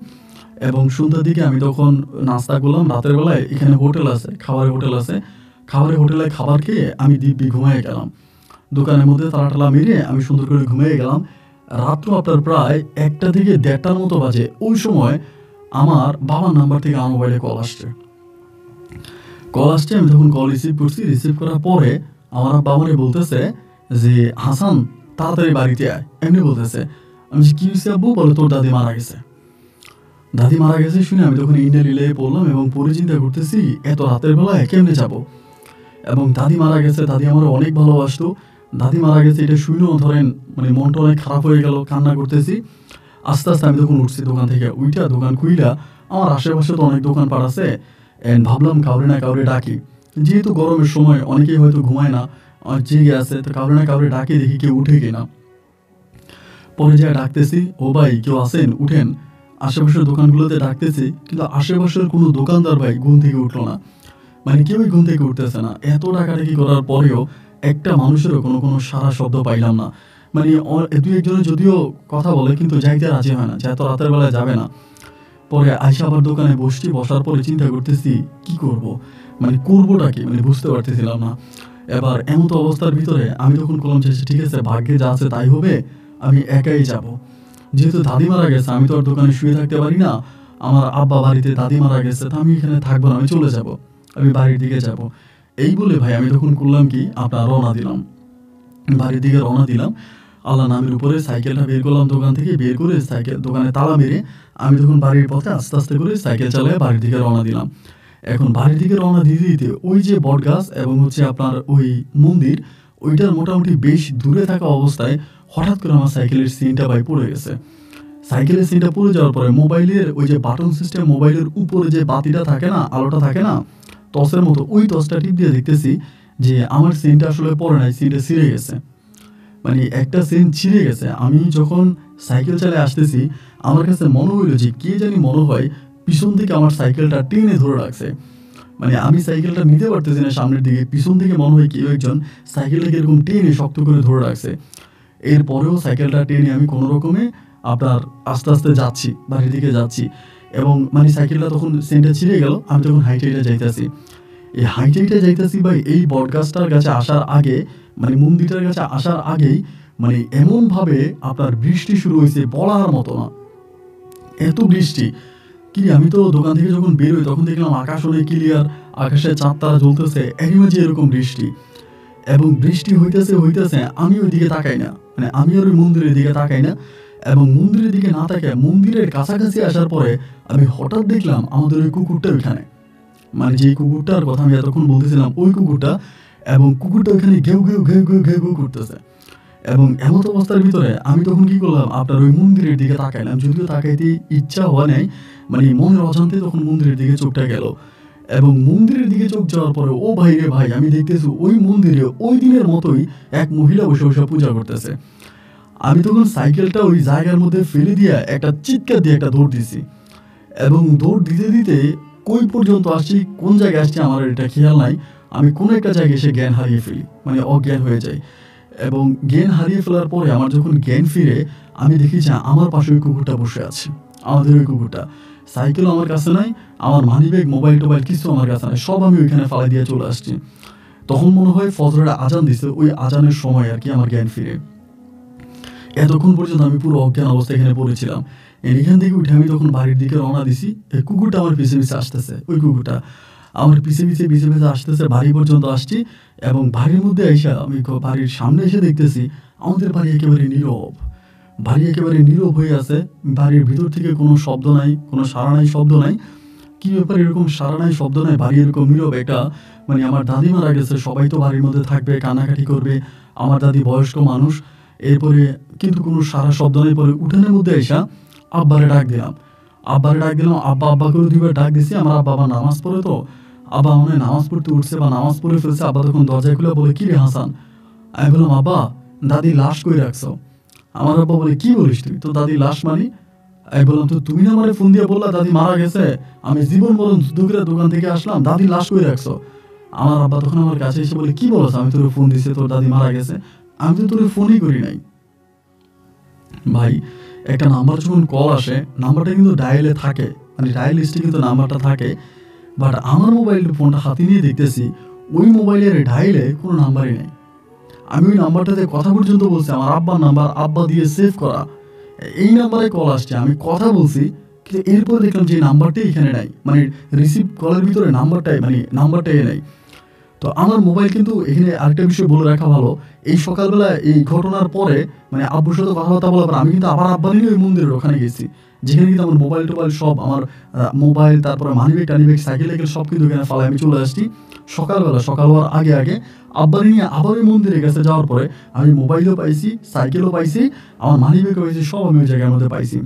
এবং সন্ধ্যার দিকে আমি তখন নাস্তা করলাম। রাতের বেলায় এখানে হোটেল আছে, খাবারের হোটেল আছে, খাবারের হোটেলে খাবার খেয়ে আমি দিব্যি ঘুমিয়ে গেলাম। দোকানের মধ্যে তালা টালা মেরে আমি সুন্দর করে ঘুমিয়ে গেলাম। রাত্র আপনার প্রায় 1টা থেকে 1:30টার মতো বাজে। ওই সময় আমার বাবার নাম্বার থেকে আমার মোবাইলে কল আসছে। আমি তখন কল রিসিভ করছি। রিসিভ করার পরে আমার আব্বা আমারে বলতেছে যে, হাসান তাড়াতাড়ি বাড়িতে আয়, এমনি বলতেছে। আমি কি হয়েছে আব্বু? বলে, তোর দাদি মারা গেছে। দাদি মারা গেছে শুনে আমি তখন ইন্ডিয়া রিলেয়ে পড়লাম এবং পরে চিন্তা করতেছি, এত রাতের বেলায় কেমনে যাব? এবং দাদি মারা গেছে, দাদি আমার অনেক ভালোবাসতো, দাদি মারা গেছে এটা শুনেও ধরেন মানে মনটা অনেক খারাপ হয়ে গেল, কান্না করতেছি। আস্তে আস্তে আমি তখন উঠছি দোকান থেকে, উইটা দোকান খুইলা, আমার আশেপাশে তো অনেক দোকানপাট আছে, ভাবলাম কাউরে না কাউরে ডাকি, যেহেতু গরমের সময় অনেকেই হয়তো ঘুমায় না, জেগে আছে, তো কাউরে না কাউরে ডাকি, দেখি কেউ উঠে কিনা। পরে যা ডাকতেছি, ও ভাই কেউ আছেন, উঠেন। আশেপাশের দোকানগুলোতে ডাকতেছি, কিন্তু আশেপাশের কোনো দোকানদার ভাই ঘুম থেকে উঠলো না, মানে কেউই ঘুম থেকে উঠতেছে না। এত ডাকাডাকি করার পরেও একটা মানুষেরও কোনো সারা শব্দ পাইলাম না। মানে দুই একজনের যদিও কথা বলে, কিন্তু যাইতে রাজি হয় না, যে এত রাতের বেলায় যাবে না। পরে আইসা আবার দোকানে বসছি, বসার পরে চিন্তা করতেছি কি করব, মানে করবোটা কি, মানে বুঝতে পারতেছিলাম না। এবার এমতো অবস্থার ভিতরে আমি তখন বললাম যে, ঠিক আছে, ভাগ্যে যা আছে তাই হবে, আমি একাই যাব। যেহেতু দাদি মারা গেছে, আমি তো আর দোকানে শুয়ে থাকতে পারি না, আমার আব্বা বাড়িতে, দাদি মারা গেছে, তা আমি এখানে থাকবো না, আমি চলে যাব, আমি বাড়ির দিকে যাব। এই বলে ভাই আমি তখন করলাম কি, আপনার রওনা দিলাম, বাড়ির দিকে রওনা দিলাম। আল্লাহ নামের উপরে সাইকেলটা বের করলাম দোকান থেকে, বের করে সাইকেল দোকানে তালা মেরে আমি তখন বাড়ির পথে আস্তে আস্তে করে সাইকেল চালিয়ে বাড়ির দিকে রওনা দিলাম। এখন বাড়ির দিকে রওনা দিতে দিতে ওই যে বটগাছ এবং হচ্ছে আপনার ওই মন্দির, ওইটার মোটামুটি বেশ দূরে থাকা অবস্থায় হঠাৎ করে আমার সাইকেলের সিনটা ভাই পড়ে গেছে। সাইকেলের সিনটা পড়ে যাওয়ার পরে মোবাইলের ওই যে বাটন সিস্টেম, মোবাইলের উপরে যে বাতিটা থাকে না, আলোটা থাকে না, টসের মতো, ওই টসটা টিপ দিয়ে দেখতেছি যে আমার সিনটা আসলে পড়ে নাই, সিনটা ছিঁড়ে গেছে। মানে একটা সিন ছিঁড়ে গেছে। আমি যখন সাইকেল চালিয়ে আসতেছি, আমার কাছে মনে হইলো যে কে জানি মনে হয় পিছন থেকে আমার সাইকেলটা টেনে ধরে রাখছে। মানে আমি সাইকেলটা নিতে পারতেছি না সামনের দিকে, পিছন থেকে মনে হয় কেউ একজন সাইকেলটাকে এরকম টেনে শক্ত করে ধরে রাখছে। এরপরেও সাইকেলটা টেনে আমি কোনো রকমে আপনার আস্তে আস্তে যাচ্ছি, বাড়ির দিকে যাচ্ছি। এবং মানে সাইকেলটা তখন সেন্টার ছিঁড়ে গেল, আমি তখন হাইটে যাইতেছি। এই হাইটে যাইতেছি ভাই, এই বটগাছটার কাছে আসার আগে, মানে মন্দিরটার কাছে আসার আগেই মানে এমনভাবে আপনার বৃষ্টি শুরু হয়েছে বলার মতো না, এত বৃষ্টি। কি আমি তো দোকান থেকে যখন বেরোই তখন দেখলাম আকাশ অনেক ক্লিয়ার, আকাশে চাঁদ তারা জ্বলতেছে, এরই মাঝে এরকম বৃষ্টি। এবং বৃষ্টি হইতেছে, আমি ওই দিকে তাকাই না, মানে আমি আর ওই মন্দিরের দিকে তাকাই না। এবং মন্দিরের দিকে না তাকায় মন্দিরের কাছাকাছি আসার পরে আমি হঠাৎ দেখলাম আমাদের ওই কুকুরটা ওইখানে, মানে যে কুকুরটার কথা আমি এতক্ষণ বলতেছিলাম, ওই কুকুরটা। এবং কুকুরটা ওইখানে ঘেউ ঘেউ ঘেউ ঘেউ ঘেউ ঘেউ করতেছে। এবং এমত অবস্থার ভিতরে আমি তখন কি করলাম, আপনার ওই মন্দিরের দিকে তাকাইলাম, যদিও তাকাইতে ইচ্ছা হওয়া নেই, মানে মনের অজান্তে তখন মন্দিরের দিকে চোখটা গেল। এবং মন্দিরের দিকে চোখ যাওয়ার পরে ও ভাই রে ভাই, আমি দেখতেছি ওই মন্দিরে ওই দিনের মতোই এক মহিলা বসে বসে পূজা করতেছে। আমি তখন সাইকেলটা ওই জায়গার মধ্যে ফেলে দিয়ে একটা চিৎকার দিয়ে একটা দৌড় দিছি। এবং দৌড় দিতে দিতে কই পর্যন্ত আসছি, কোন জায়গায় আসছি আমার এটা খেয়াল নাই, আমি কোনো একটা জায়গায় এসে জ্ঞান হারিয়ে ফেলি, মানে অজ্ঞান হয়ে যাই। এবং জ্ঞান হারিয়ে ফেলার পরে আমার যখন জ্ঞান ফিরে, আমি দেখি যে আমার পাশে ওই কুকুরটা বসে আছে, আমাদের ওই কুকুরটা। সাইকেলও আমার কাছে নাই, আমার মানিব্যাগ, মোবাইল টোবাইল কিছু আমার কাছে নাই, সব আমি ওইখানে ফালাই দিয়ে চলে আসছি। তখন মনে হয় ফজরের আজান দিছে, ওই আজানের সময় আর কি আমার জ্ঞান ফিরে। এতক্ষণ পর্যন্ত আমি পুরো অজ্ঞান অবস্থায় এখানে পড়েছিলাম। এখান থেকে উঠে আমি তখন বাড়ির দিকে রওনা দিছি। কুকুরটা আমার পিছে পিছে আসতেছে। ওই কুকুরটা আমার পিছে পিছে আসতেছে, বাড়ি পর্যন্ত আসছি। এবং বাড়ির মধ্যে এসে আমি বাড়ির সামনে এসে দেখতেছি আমাদের বাড়ি একেবারে নীরব। বাড়ি একেবারে নীরব হয়ে আছে। বাড়ির ভিতর থেকে কোনো শব্দ নাই, কোনো সাড়া নাই, শব্দ নাই। কি ব্যাপার, এরকম সাড়া নাই, শব্দ নাই, বাড়ি এরকম নীরব? একটা মানে আমার দাদি মারা গেছে, সবাই তো বাড়ির মধ্যে থাকবে, কান্নাকাটি করবে। আমার দাদি বয়স্ক মানুষ। এরপরে কিন্তু কোনো সারা শব্দ নেই। পরে উঠানের মধ্যে এসা আব্বারে ডাক দিলাম। আব্বা আব্বা করে দুইবার ডাক দিছি। আমার আব্বা আবার নামাজ পড়ে তো, আব্বা মনে হয় নামাজ পড়তে উঠছে বা নামাজ পড়ে ফেলছে। আব্বা তখন দরজায় খুলে বলে, কি রে হাসান? আমি বললাম, আব্বা দাদি লাশ কই রাখছো? আমার আব্বা বলে, কি বলিস তুই? তো দাদি লাশ মানি? আমি বললাম, তো তুমি না আমার ফোন দিয়ে বললা দাদি মারা গেছে, আমি জীবন মরণ যুদ্ধ করে দোকান থেকে আসলাম, দাদি লাশ কই রাখছো? আমার আব্বা তখন আমার কাছে এসে বলে, কি বলছ? আমি তোর ফোন দিছি, তোর দাদি মারা গেছে। আমি তো তোর ফোনই করি নাই। ভাই, একটা নাম্বার যখন কল আসে, নাম্বারটা কিন্তু ডায়ালে থাকে, মানে ডায়াল লিস্টে কিন্তু নাম্বারটা থাকে। বাট আমার মোবাইলের ফোনটা হাতে নিয়ে দেখতেছি ওই মোবাইলের ডায়ালে কোনো নাম্বারই নেই। আমি ওই নাম্বারটাতে কথা পর্যন্ত বলছি, আমার আব্বার নাম্বার, আব্বা দিয়ে সেভ করা, এই নাম্বারে কল আসছে, আমি কথা বলছি। কিন্তু এরপর দেখলাম যে নাম্বারটাই এখানে নাই, মানে রিসিভ কলের ভিতরে নাম্বারটাই নাই। তো আমার মোবাইল কিন্তু এখানে আরেকটা বিষয় বলে রাখা ভালো, এই সকালবেলা এই ঘটনার পরে মানে আব্বুর সাথে কথাবার্তা বলার পর আমি কিন্তু আবার আব্বা নিয়ে ওই মন্দিরের ওখানে গেছি, যেখানে কিন্তু আমার মোবাইল টোবাইল সব, আমার মোবাইল, তারপরে মানিব্যাগ টানিব্যাগ, সাইকেল সব কিন্তু এখানে ফালাই আমি চলে আসছি। সকাল হওয়ার আগে আব্বা নিয়ে আবার ওই মন্দিরে গেছে। যাওয়ার পরে আমি মোবাইলও পাইছি, সাইকেলও পাইছি, আমার মানিব্যাগও পাইছি, সব আমি ওই জায়গার মধ্যে পাইছি।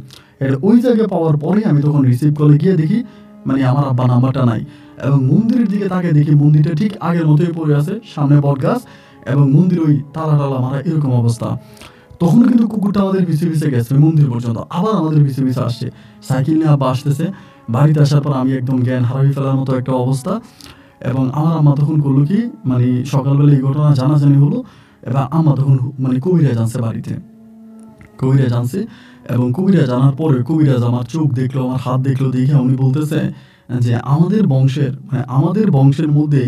ওই জায়গায় পাওয়ার পরে আমি তখন রিসিভ কলে গিয়ে দেখি মানে আমার আব্বা নাম্বারটা নাই। এবং মন্দিরের দিকে তাকে দেখি মন্দিরটা ঠিক আগের মতোই পড়ে আছে, সামনে বট গাছ এবং মন্দির ওই তালা মারা, এরকম অবস্থা। তখন কিন্তু কুকুরটা আমাদের পিছিয়ে গেছে ওই মন্দির পর্যন্ত, আবার আমাদের পিছিয়ে আসছে। সাইকেল নিয়ে আব্বা আসতেছে। বাড়িতে আসার পর আমি একদম জ্ঞান হারিয়ে ফেলার মতো একটা অবস্থা। এবং আমার আম্মা তখন করলো কি, মানে সকালবেলা এই ঘটনা জানাজানি হলো। এবং আম্মা তখন মানে কবিরাজ জানছে বাড়িতে, কবিরাজ জানছে। এবং কবিরাজ জানার পরে কবিরাজ আমার চোখ দেখলো, আমার হাত দেখলো, দেখে উনি বলতেছে যে আমাদের বংশের মধ্যে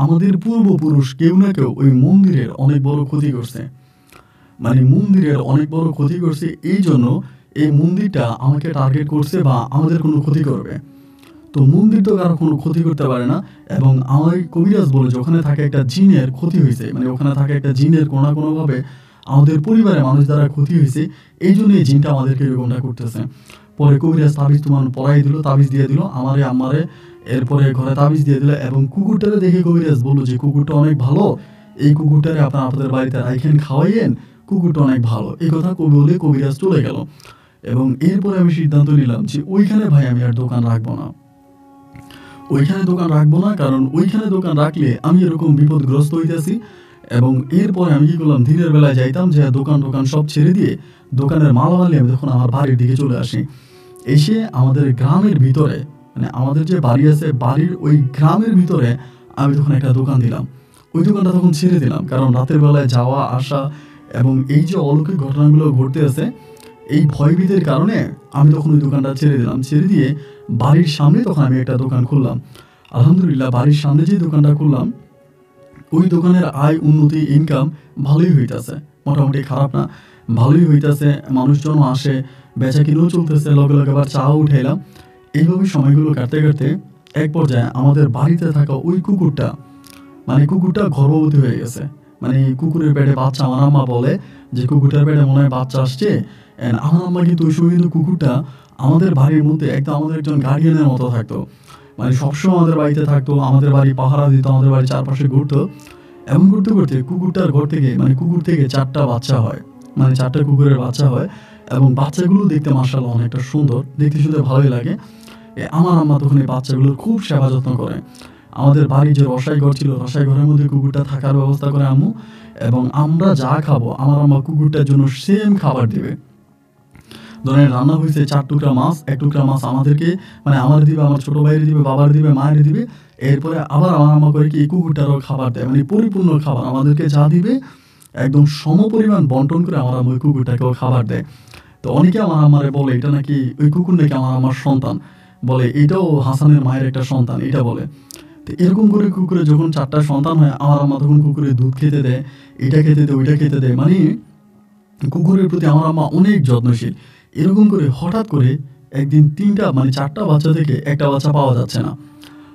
আমাদের পূর্বপুরুষ কেউ না কেউ ওই মন্দিরের অনেক বড় ক্ষতি করছে, মানে মন্দিরের অনেক বড় ক্ষতি করছে, এই জন্য এই মন্দিরটা আমাকে টার্গেট করছে বা আমাদের কোনো ক্ষতি করবে। তো মন্দির তো কারো কোনো ক্ষতি করতে পারে না। এবং আমার কবিরাজ বলে যে ওখানে থাকে একটা জিনের ক্ষতি হয়েছে, মানে ওখানে থাকে একটা জিনের কোনো না কোনোভাবে আমাদের পরিবারের মানুষ দ্বারা ক্ষতি হয়েছে, এই জন্য এই জিনটা আমাদেরকে এরকমটা করতেছে। পরে কবিরাজ তাবিজ তোমার পড়াই দিল, তাবিজ দিয়ে দিল আমারে। এরপরে ঘরে তাবিজ দিয়ে দিল। এবং কুকুরটারে দেখে কবিরাজ বললো যে কুকুরটা অনেক ভালো, এই কুকুরটারে আপনাদের বাড়িতে রাইখেন, খাওয়াইয়েন, কুকুরটা অনেক ভালো। এই কথা কবি বলে কবিরাজ চলে গেল। এবং এরপরে আমি সিদ্ধান্ত নিলাম যে ওইখানে ভাই আমি আর দোকান রাখবো না, কারণ ওইখানে দোকান রাখলে আমি এরকম বিপদগ্রস্ত হইতেছি। এবং এরপরে আমি কি করলাম, দিনের বেলায় যাইতাম, যে দোকান সব ছেড়ে দিয়ে দোকানের মালামাল নিয়ে আমি তখন আমার বাড়ির দিকে চলে আসি। এসে আমাদের গ্রামের ভিতরে, মানে আমাদের যে বাড়ি আছে, বাড়ির ওই গ্রামের ভিতরে আমি তখন একটা দোকান দিলাম। ওই দোকানটা তখন ছেড়ে দিলাম, কারণ রাতের বেলায় যাওয়া আসা এবং এই যে অলৌকিক ঘটনাগুলো ঘটতে আছে, এই ভয়ভীতির কারণে আমি তখন ওই দোকানটা ছেড়ে দিলাম। ছেড়ে দিয়ে বাড়ির সামনে তখন আমি একটা দোকান খুললাম। আলহামদুলিল্লাহ, বাড়ির সামনে যে দোকানটা খুললাম, ওই দোকানের আয়, উন্নতি, ইনকাম ভালোই হইতেছে, মোটামুটি খারাপ না, ভালোই হইতেছে। মানুষজন আসে, বেচা কিনেও চলতেছে, লগে আবার চাও উঠাইলাম। এইভাবে সময়গুলো কাটতে কাটতে এক পর্যায়ে আমাদের বাড়িতে থাকা ওই কুকুরটা গর্ভবতী হয়ে গেছে। মানে কুকুরের পেটে বাচ্চা, আমার আম্মা বলে যে কুকুরটার পেটে মনে হয় বাচ্চা আসছে। আমার আম্মা কিন্তু ওই সময় কিন্তু কুকুরটা আমাদের বাড়ির মধ্যে একদম আমাদের একজন গার্ডিয়ানের মতো থাকতো, মানে সবসময় আমাদের বাড়িতে থাকতো, আমাদের বাড়ি পাহারা দিত, আমাদের বাড়ির চারপাশে ঘুরতো। এমন করতে করতে কুকুরটার ঘর থেকে, মানে কুকুর থেকে 4টা বাচ্চা হয়, মানে 4টা কুকুরের বাচ্চা হয়। এবং বাচ্চাগুলো দেখতে মাশাআল্লাহ অনেকটা সুন্দর, দেখতে শুনতে ভালোই লাগে। আমার আম্মা তখন এই বাচ্চাগুলোর খুব সেবা যত্ন করে। আমাদের বাড়ি যে রসাই ঘর ছিল, রসাই ঘরের মধ্যে কুকুরটা থাকার ব্যবস্থা করে আম্মু। এবং আমরা যা খাবো আমার আম্মা কুকুরটার জন্য সেম খাবার দিবে। ধরেন রান্না হয়েছে 4 টুকরা মাছ, 1 টুকরা মাছ আমাদেরকে, মানে আমার দিবে, আমার ছোট ভাইয়ের দিবে, বাবার দিবে, মায়ের দিবে। এরপরে আবার আমার আম্মা করে কি কুকুরটারও খাবার দেয়, মানে পরিপূর্ণ খাবার আমাদেরকে যা দিবে একদম সমপরিমাণ বন্টন করে আমার আম্মা ওই কুকুরটাকেও খাবার দেয়। তো অনেকে আমার আম্মারে বলে এটা নাকি ওই কুকুর নাকি আমার সন্তান, বলে এটাও হাসানের মায়ের একটা সন্তান, এটা বলে। তো এরকম করে কুকুরে যখন 4টা সন্তান হয়, আমার আম্মা তখন কুকুরে দুধ খেতে দেয়, এটা খেতে দেয়, ওইটা খেতে দেয়, মানে কুকুরের প্রতি আমার আম্মা অনেক যত্নশীল। এরকম করে হঠাৎ করে একদিন ৩টা মানে ৪টা বাচ্চা থেকে একটা বাচ্চা পাওয়া যাচ্ছে না।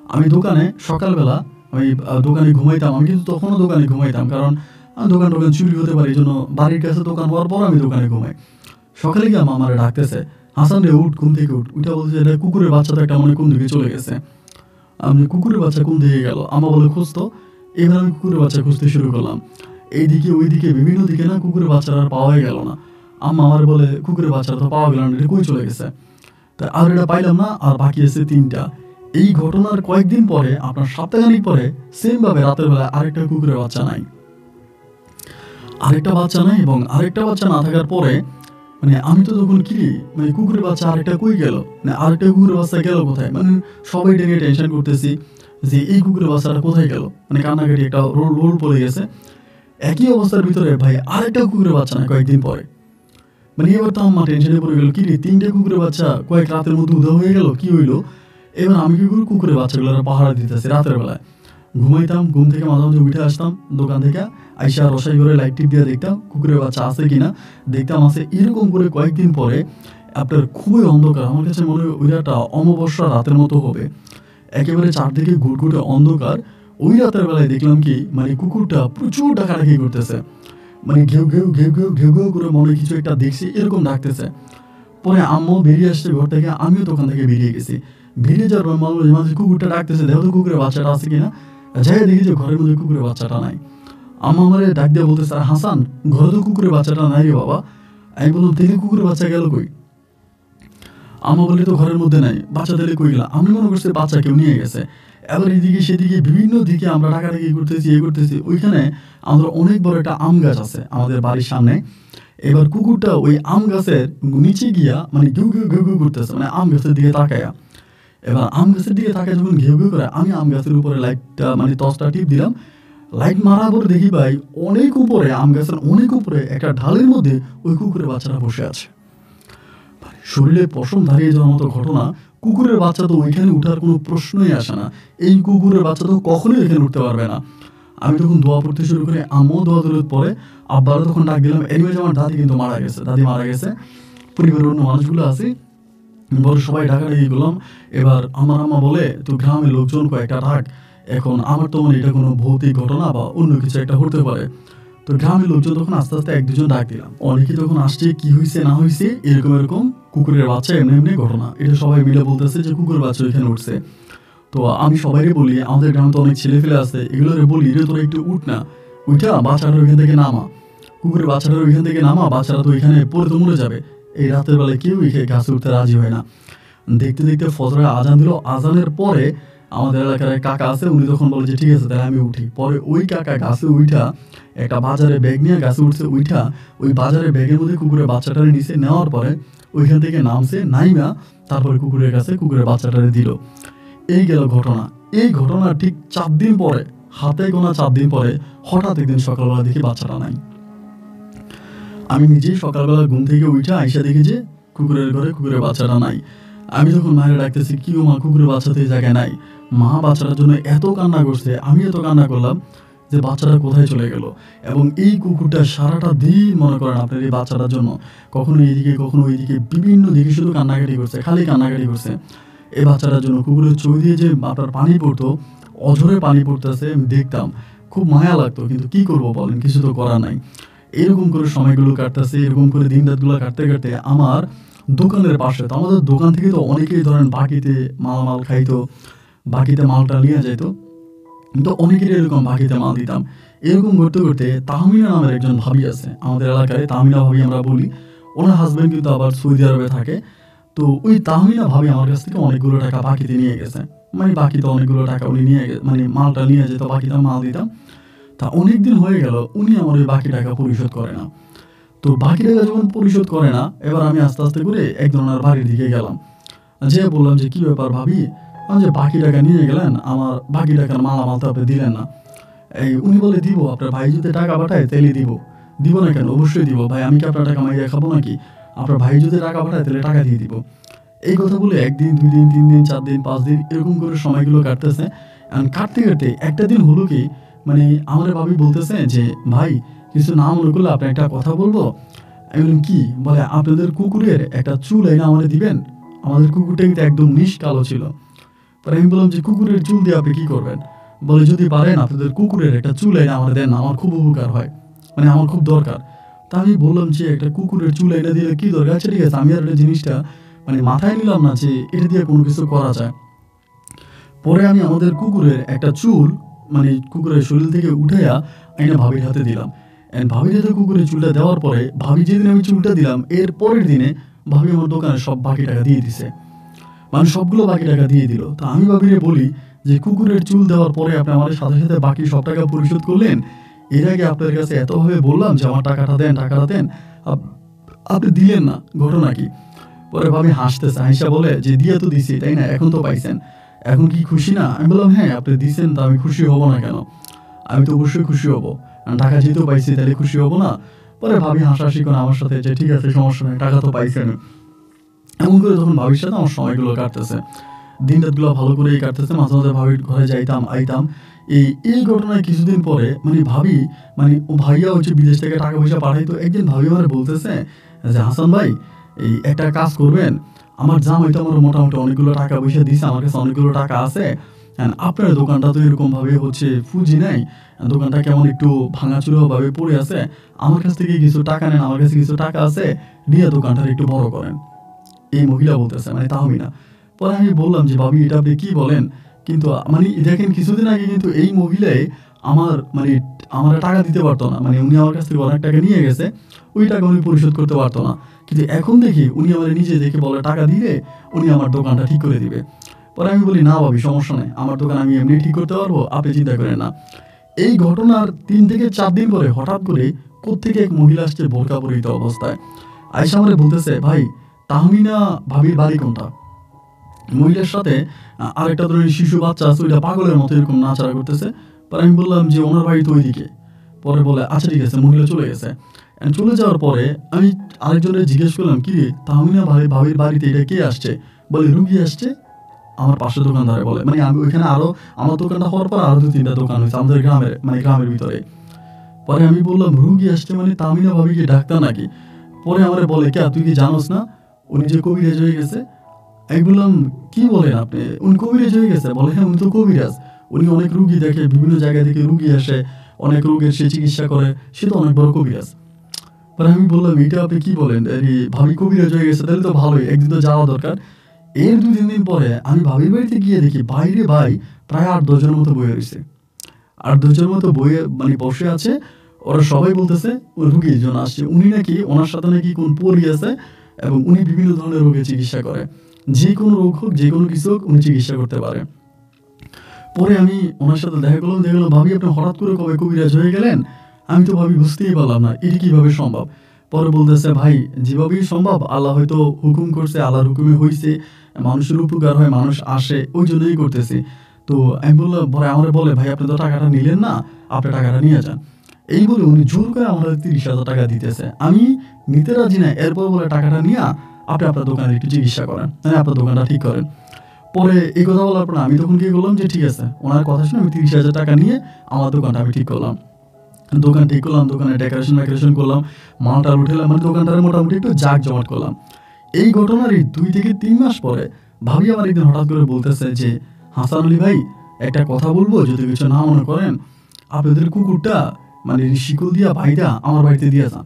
আমি দোকানে সকালবেলা আমি দোকানে ঘুমাইতাম। আমি কিন্তু তখনও দোকানে ঘুমাইতাম। কারণ দোকান চুরি হতে পারে। এইজন্য বাড়ির কাছে দোকান হওয়ার পর আমি দোকানে ঘুমাই। সকালে গিয়ে আম্মা আমারে ডাকতেছে, "হাসান রে উঠ, ঘুম থেকে উঠ।" উইঠা বলছে, "এটা কুকুরের বাচ্চা তো একটা মনে হয় কোন দিকে চলে গেছে।" আমি কুকুরের বাচ্চা কোন দিকে গেল? আম্মা বলে, "খুঁজ তো।" এবার আমি কুকুরের বাচ্চা খুঁজতে শুরু করলাম। এইদিকে ওইদিকে বিভিন্ন দিকে না কুকুরের বাচ্চাটা আর পাওয়াই গেল না। আম্মা আমারে বলে, "কুকুরের বাচ্চাটা তো পাওয়া গেল না, এটা কই চলে গেছে?" তা আর এটা পাইলাম না, আর বাকি আছে ৩টা। এই ঘটনার কয়েকদিন পরে, আপনার সপ্তাহখানেক পরে সেম ভাবে রাতের বেলা আরেকটা কুকুরের বাচ্চা নাই। এবং আরেকটা বাচ্চা না থাকার পরে মানে আমি তো তখন কি মানে কুকুরের বাচ্চা আরেকটা কই গেল? মানে আরেকটা কুকুরের বাচ্চা গেল কোথায়? মানে সবাই এটা নিয়ে টেনশন করতেছি যে এই কুকুরের বাচ্চাটা কোথায় গেল? মানে কান্নাকাটি একটা রোল পড়ে গেছে। একই অবস্থার ভিতরে ভাই আরেকটা কুকুরের বাচ্চা না কয়েকদিন পরে। মানে এবার তো আম্মা টেনশনে পড়ে গেল, কিরে ৩টে কুকুরের বাচ্চা কয়েক রাতের মধ্যে উধাও হয়ে গেল, কি হইলো? এবার আমি কি করি, কুকুরের বাচ্চাগুলোর পাহারা দিতেছি রাতের বেলায়। ঘুমাইতাম, ঘুম থেকে মাঝে মাঝে উঠে আসতাম দোকান থেকে, আইসা রসাই করে লাইট টিপ দিয়ে দেখতাম কুকুরের বাচ্চা আছে কিনা, দেখতাম আছে। এরকম করে কয়েকদিন পরে আপনার খুবই অন্ধকার, আমার কাছে মনে হয় ওইটা একটা অমাবস্যা রাতের মতো হবে, একেবারে চারদিকে ঘুটঘুটে অন্ধকার। ওই রাতের বেলায় দেখলাম কি মানে কুকুরটা প্রচুর ডাকাডাকি করতেছে, মানে ঘেউ ঘেউ ঘেউ ঘেউ ঘেউ ঘেউ করে মনে হয় কিছু একটা দেখছি এরকম ডাকতেছে। পরে আম্মু বেরিয়ে আসছে ঘর থেকে, আমিও দোকান থেকে বেরিয়ে গেছি। বেরিয়ে যাওয়ার পর মাঝে মাঝে কুকুরটা ডাকতেছে, দেখো তো কুকুরের বাচ্চাটা আছে কিনা। যাই দেখি যে ঘরের মধ্যে কুকুরের বাচ্চাটা নাই। আম্মা আমারে ডাক দিয়ে বলতেছে, "আর হাসান, ঘরে তো কুকুরের বাচ্চাটা নাই রে বাবা।" আমি বললাম, "তাহলে কুকুরের বাচ্চা গেল কই?" আম্মা বলে, "তো ঘরের মধ্যে নাই, বাচ্চা তাহলে কই গেল?" আমি মনে করছি বাচ্চা কেউ নিয়ে গেছে। এবার এদিকে সেদিকে বিভিন্ন দিকে আমরা ডাকাডাকি করতেছি, করতেছি। ওইখানে আমাদের অনেক বড় একটা আম গাছ আছে আমাদের বাড়ির সামনে। এবার কুকুরটা ওই আম গাছের নিচে গিয়া মানে ঘেউ ঘেউ ঘেউ ঘেউ করতেছে, মানে আম গাছের দিকে তাকায়া। এবার আম গাছের দিকে তাকায় যখন ঘেউ ঘেউ করে, আমি আম গাছের উপরে লাইটটা মানে টর্চটা টিপ দিলাম। লাইট মারার পর দেখি ভাই অনেক উপরে, আম গাছের অনেক উপরে একটা ঢালের মধ্যে ওই কুকুরের বাচ্চাটা বসে আছে। শরীরে পশম দাঁড়িয়ে যাওয়ার মতো ঘটনা। কুকুরের বাচ্চা তো ওইখানে উঠার কোনো প্রশ্নই আসে না। এই কুকুরের বাচ্চা তো কখনোই এখানে উঠতে পারবে না। আমি তখন দোয়া পড়তে শুরু করে, আম্মুও দোয়া দরুদ পড়ে, আব্বারও তখন ডাক দিলাম। এনিওয়েজ আমার দাদি কিন্তু মারা গেছে, দাদি মারা গেছে। পরিবারের অন্য মানুষগুলো আছে, বলে সবাই ডাকাডাকি করলাম। এবার আমার আম্মা বলে, "তুই গ্রামের লোকজন কয়েকটা ডাক, এখন আমার তো মনে এটা কোনো ভৌতিক ঘটনা বা অন্য কিছু একটা হতে পারে।" তো গ্রামের লোকজন তখন আস্তে আস্তে ১-২ জন ডাক দিলাম। অনেকে তখন আসছে, কি হয়েছে না হয়েছে এরকম কুকুরের বাচ্চা এমনি ঘটনা। এটা সবাই মিলে বলতেছে যে কুকুরের বাচ্চা ওইখানে উঠছে। তো আমি সবাইকে বলি, আমাদের গ্রামে তো অনেক ছেলেফেলে আছে, এগুলোরে বলি, "রে তোরা একটু উঠ না, উঠা বাচ্চাটা ওইখান থেকে নামা, কুকুরের বাচ্চাটা ওইখান থেকে নামা, বাচ্চাটা তো ওইখানে পড়ে তো মরে যাবে।" এই রাতের বেলায় কেউ গাছে উঠতে রাজি হয় না। দেখতে দেখতে ফজরের আজান দিল। আজানের পরে আমাদের এলাকার এক কাকা আছে, উনি তখন বলে যে ঠিক আছে তাহলে আমি উঠি। পরে ওই কাকা গাছে উঠা একটা বাজারে ব্যাগ নিয়ে গাছে উঠছে, উঠা ওই বাজারে ব্যাগের মধ্যে কুকুরের বাচ্চাটারে নিচে নেওয়ার পরে ওইখান থেকে নামছে, নাইমা তারপরে কুকুরের কাছে কুকুরের বাচ্চাটারে দিল। এই গেল ঘটনা। এই ঘটনার ঠিক ৪ দিন পরে, হাতে গোনা ৪ দিন পরে হঠাৎ একদিন সকালবেলা দেখি বাচ্চাটা নাই। আমি নিজেই সকালবেলা ঘুম থেকে উঠে আইসা দেখি যে কুকুরের ঘরে কুকুরের বাচ্চাটা নাই। আমি যখন মায়ের ডাকতেছি, "কি গো মা, কুকুরের বাচ্চা তো এই জায়গায় নাই।" মা বাচ্চাটার জন্য এত কান্না করছে, আমি এত কান্না করলাম যে বাচ্চাটা কোথায় চলে গেল। এবং এই কুকুরটা সারাটা দিন মনে করেন আপনার এই বাচ্চাটার জন্য কখনো এইদিকে কখনো ওইদিকে বিভিন্ন দিকে শুধু কান্নাকাটি করছে, খালি কান্নাকাটি করছে এই বাচ্চাটার জন্য। কুকুরের চোখ দিয়ে যে আপনার পানি পড়তো, অঝরে পানি পড়তেছে, আমি দেখতাম, খুব মায়া লাগতো। কিন্তু কি করব বলেন, কিছু তো করার নাই। এরকম করে সময়গুলো কাটতেছে, এরকম করে দিন রাতগুলো কাটতে কাটতে আমার দোকানের পাশে, তো আমাদের দোকান থেকে তো অনেকেই ধরেন বাকিতে মাল খাইতো, বাকিতে মালটা নিয়ে যাইতো। তো অনেকেরই এরকম বাকিতে মাল দিতাম। এরকম করতে করতে তাহমিনা নামের একজন ভাবি আছে আমাদের এলাকায়, তাহমিনা ভাবি আমরা বলি। ওনার হাজব্যান্ড কিন্তু আবার সৌদি আরবে থাকে। তো ওই তাহমিনা ভাবি আমার কাছ থেকে অনেকগুলো টাকা বাকিতে নিয়ে গেছে। মানে বাকিতে অনেকগুলো টাকা উনি নিয়ে মানে মালটা নিয়ে যেত, বাকিতে মাল দিতাম। তা অনেকদিন হয়ে গেল উনি আমার ওই বাকি টাকা পরিশোধ করে না। তো বাকি টাকা যখন পরিশোধ করে না, এবার আমি আস্তে আস্তে করে একজন ওনার বাড়ির দিকে গেলাম। যেয়ে বললাম যে, "কি ব্যাপার ভাবি, আমি যে বাকি টাকা নিয়ে গেলেন, আমার বাকি টাকার মালামাল তো আপনি দিলেন না।" উনি বলে, "দিব, আপনার ভাই যদি টাকা পাঠায় তাহলে দিব।" "দিব না কেন? অবশ্যই দিব ভাই, আমি কি আপনার টাকা মাইরে খাবো নাকি? আপনার ভাই যদি টাকা পাঠায় তাহলে টাকা দিয়ে দিব।" এই কথা বলে ১ দিন, ২ দিন, ৩ দিন, ৪ দিন, ৫ দিন এরকম করে সময়গুলো কাটতেছে। কাটতে কাটতে একটা দিন হলো কি, মানে আমার ভাবি বলতেছে যে, "ভাই কিছু না মনে করলে আপনার একটা কথা বলবো। আমি বললাম কি? বলে আপনাদের কুকুরের একটা চুল এনে আমারে দিবেন? আমাদের কুকুরটা কিন্তু একদম নিশ কালো ছিল। পরে আমি বললাম যে কুকুরের চুল দিয়ে আপনি কি করবেন? বলে যদি পারেন আপনাদের কুকুরের একটা চুল এনে আমারে দেন, আমার খুব উপকার হয়, মানে আমার খুব দরকার। তা আমি বললাম যে একটা কুকুরের চুল এনে দিলে কি দরকার? আচ্ছা ঠিক আছে, আমি আর এই জিনিসটা মানে মাথায় নিলাম না যে এটা দিয়ে কোনো কিছু করা যায়। পরে আমি আমাদের কুকুরের একটা চুল মানে কুকুরের শরীর থেকে উঠাইয়া আইনা ভাবির হাতে দিলাম। অ্যান্ড ভাবির হাতে কুকুরের চুলটা দেওয়ার পরে ভাবি যেদিন আমি চুলটা দিলাম এর পরের দিনে ভাবি আমার দোকানে সব বাকি টাকা দিয়ে দিছে, মানে সবগুলো বাকি টাকা দিয়ে দিল। তা আমি ভাবিরে বলি যে কুকুরের চুল দেওয়ার পরে আপনি আমার সাথে সাথে বাকি সব টাকা পরিশোধ করলেন, এর আগে আপনার কাছে এতভাবে বললাম যে আমার টাকাটা দেন টাকাটা দেন, আপনি দিলেন না, ঘটনা কি? পরে ভাবি হাসতেছে, হাসা বলে যে দিয়ে তো দিছি তাই না, এখন তো পাইছেন, এখন কি খুশি না? আমি বললাম হ্যাঁ আপনি দিছেন, তা আমি খুশি হব না কেন? আমি তো অবশ্যই খুশি হব, টাকা যেহেতু পাইছি তাহলে খুশি হব না? পরে ভাবি হাসাহাসি করে আমার সাথে যে ঠিক আছে সমস্যা নেই, টাকা তো পাইছেন। এমন করে তখন ভাবির সাথে আমার সময়গুলো কাটতেছে, দিন রাতগুলো ভালো করেই কাটতেছে। মাঝে মাঝে ভাবির ঘরে যাইতাম আইতাম। এই ঘটনায় কিছুদিন পরে মানে ভাবি মানে ও ভাইয়া হচ্ছে বিদেশ থেকে টাকা পয়সা পাঠাইতো। একদিন ভাবি আমার বলতেছে যে হাসান ভাই এই একটা কাজ করবেন, আমার জামাই তো আমার মোটামুটি অনেকগুলো টাকা পয়সা দিছে, আমার কাছে অনেকগুলো টাকা আছে, আপনার দোকানটা তো এরকম ভাবে হচ্ছে ফুজি নাই, দোকানটা কেমন একটু ভাঙাচুরো ভাবে পড়ে আছে, আমার কাছ থেকে কিছু টাকা নেন, আমার কাছে কিছু টাকা আছে, নিয়ে দোকানটা একটু বড় করেন। এই মহিলা বলতেছে, মানে তাহমিনা। পরে আমি বললাম যে ভাবি এটা আপনি কি বলেন? কিন্তু মানে দেখেন কিছুদিন আগে কিন্তু এই মহিলাই আমার মানে আমার টাকা দিতে পারতো না, মানে উনি আমার কাছ থেকে অনেক টাকা নিয়ে গেছে, ওই টাকা উনি পরিশোধ করতে পারতো না। কিন্তু এখন দেখি উনি আমার নিজে দেখে বলে টাকা দিলে উনি আমার দোকানটা ঠিক করে দিবে। পরে আমি বলি না ভাবি সমস্যা নেই, আমার দোকান আমি এমনি ঠিক করতে পারবো, আপনি চিন্তা করেন না। এই ঘটনার ৩ থেকে ৪ দিন পরে হঠাৎ করে কোত্থেকে এক মহিলা আসছে বোরকা পরিহিত অবস্থায়, আয়েশা আমারে বলতেছে ভাই তাহমিনা ভাবির বাড়ি কোনটা? মহিলার সাথে আরেকটা ধরনের শিশু বাচ্চা আছে, ওইটা পাগলের মতো এরকম নাচাড়া করতেছে। পরে আমি বললাম যে ওনার বাড়ি তো ওইদিকে। পরে বলে আচ্ছা ঠিক আছে, মহিলা চলে গেছে। চলে যাওয়ার পরে আমি আরেকজনের জিজ্ঞেস করলাম কি রে তাহমিনা ভাবির বাড়িতে এটা কে আসছে? বলে রুগী আসছে। আমার পাশের দোকানদারে বলে, মানে আমি ওইখানে আরো আমার দোকানটা হওয়ার পর আরো ২-৩টা দোকান হয়েছে আমাদের গ্রামের, মানে গ্রামের ভিতরে। পরে আমি বললাম রুগী আসছে মানে তাহমিনা ভাবি কি ডাক্তার নাকি? পরে আমারে বলে কে তুই কি জানোস না উনি যে কবিরাজ হয়ে গেছে? আমি বললাম কি বলেন আপনি, উনি কবিরাজ হয়ে গেছে? বলে হ্যাঁ উনি তো কবিরাজ, উনি অনেক রুগী দেখে, বিভিন্ন জায়গা থেকে রুগী আসে, অনেক রোগের সে চিকিৎসা করে, সে তো অনেক বড় কবিরাজ। পরে আমি বললাম এটা আপনি কি বলেন, ভাবি কবিরাজ হয়ে গেছে, তাহলে তো ভালোই, একদিন তো যাওয়া দরকার। এর ২-৩ দিন পরে আমি ভাবির বাড়িতে গিয়ে দেখি বাইরে ভাই প্রায় ৮-১০ জনের মতো বয়ে রয়েছে, ৮-১০ জনের মতো বয়ে মানে বসে আছে। ওরা সবাই বলতেছে ওই রুগীর জন্য আসছে, উনি নাকি ওনার সাথে নাকি কোন পরি আছে এবং উনি বিভিন্ন ধরনের রোগের চিকিৎসা করে, যে কোনো রোগ হোক যে কোনো কিছু হোক উনি চিকিৎসা করতে পারে। পরে আমি ওনার সাথে দেখা করলাম, দেখলাম ভাবি আপনি হঠাৎ করে কবে কবিরাজ হয়ে গেলেন? আমি তো ভাবি বুঝতেই পারলাম না এটি কিভাবে সম্ভব। পরে বলতেছে ভাই যেভাবেই সম্ভব আল্লাহ হয়তো হুকুম করছে, আল্লাহর হুকুমে হয়েছে, মানুষের উপকার হয়, মানুষ আসে ওই জন্যই করতেছি। তো আমি বললাম, পরে আমার বলে ভাই আপনি তো টাকাটা নিলেন না, আপনি টাকাটা নিয়ে যান। এই বলে উনি জোর করে আমাদের ৩০,০০০ টাকা দিতেছে, আমি নিতে রাজি না। এরপর বলে টাকাটা নিয়ে আপনি আপনার দোকানে একটু চিকিৎসা করেন, মানে আপনার দোকানটা ঠিক করেন। পরে এই কথা বলার পর আমি তখন কি করলাম যে ঠিক আছে ওনার কথা শুনে আমি ৩০,০০০ টাকা নিয়ে আমার দোকানটা আমি ঠিক করলাম। দোকান ঠিক করলাম, দোকানে ডেকোরেশন করলাম, মালটা উঠেলাম, মানে দোকানটারে মোটামুটি একটু জাঁকজমট করলাম। এই ঘটনারই ২ থেকে ৩ মাস পরে ভাবি আমার একদিন হঠাৎ করে বলতেছে যে হাসান আলী ভাই একটা কথা বলবো যদি কিছু না মনে করেন, আপনাদের কুকুরটা মানে শিকল দিয়া বাইদা আমার বাড়িতে দিয়ে যান।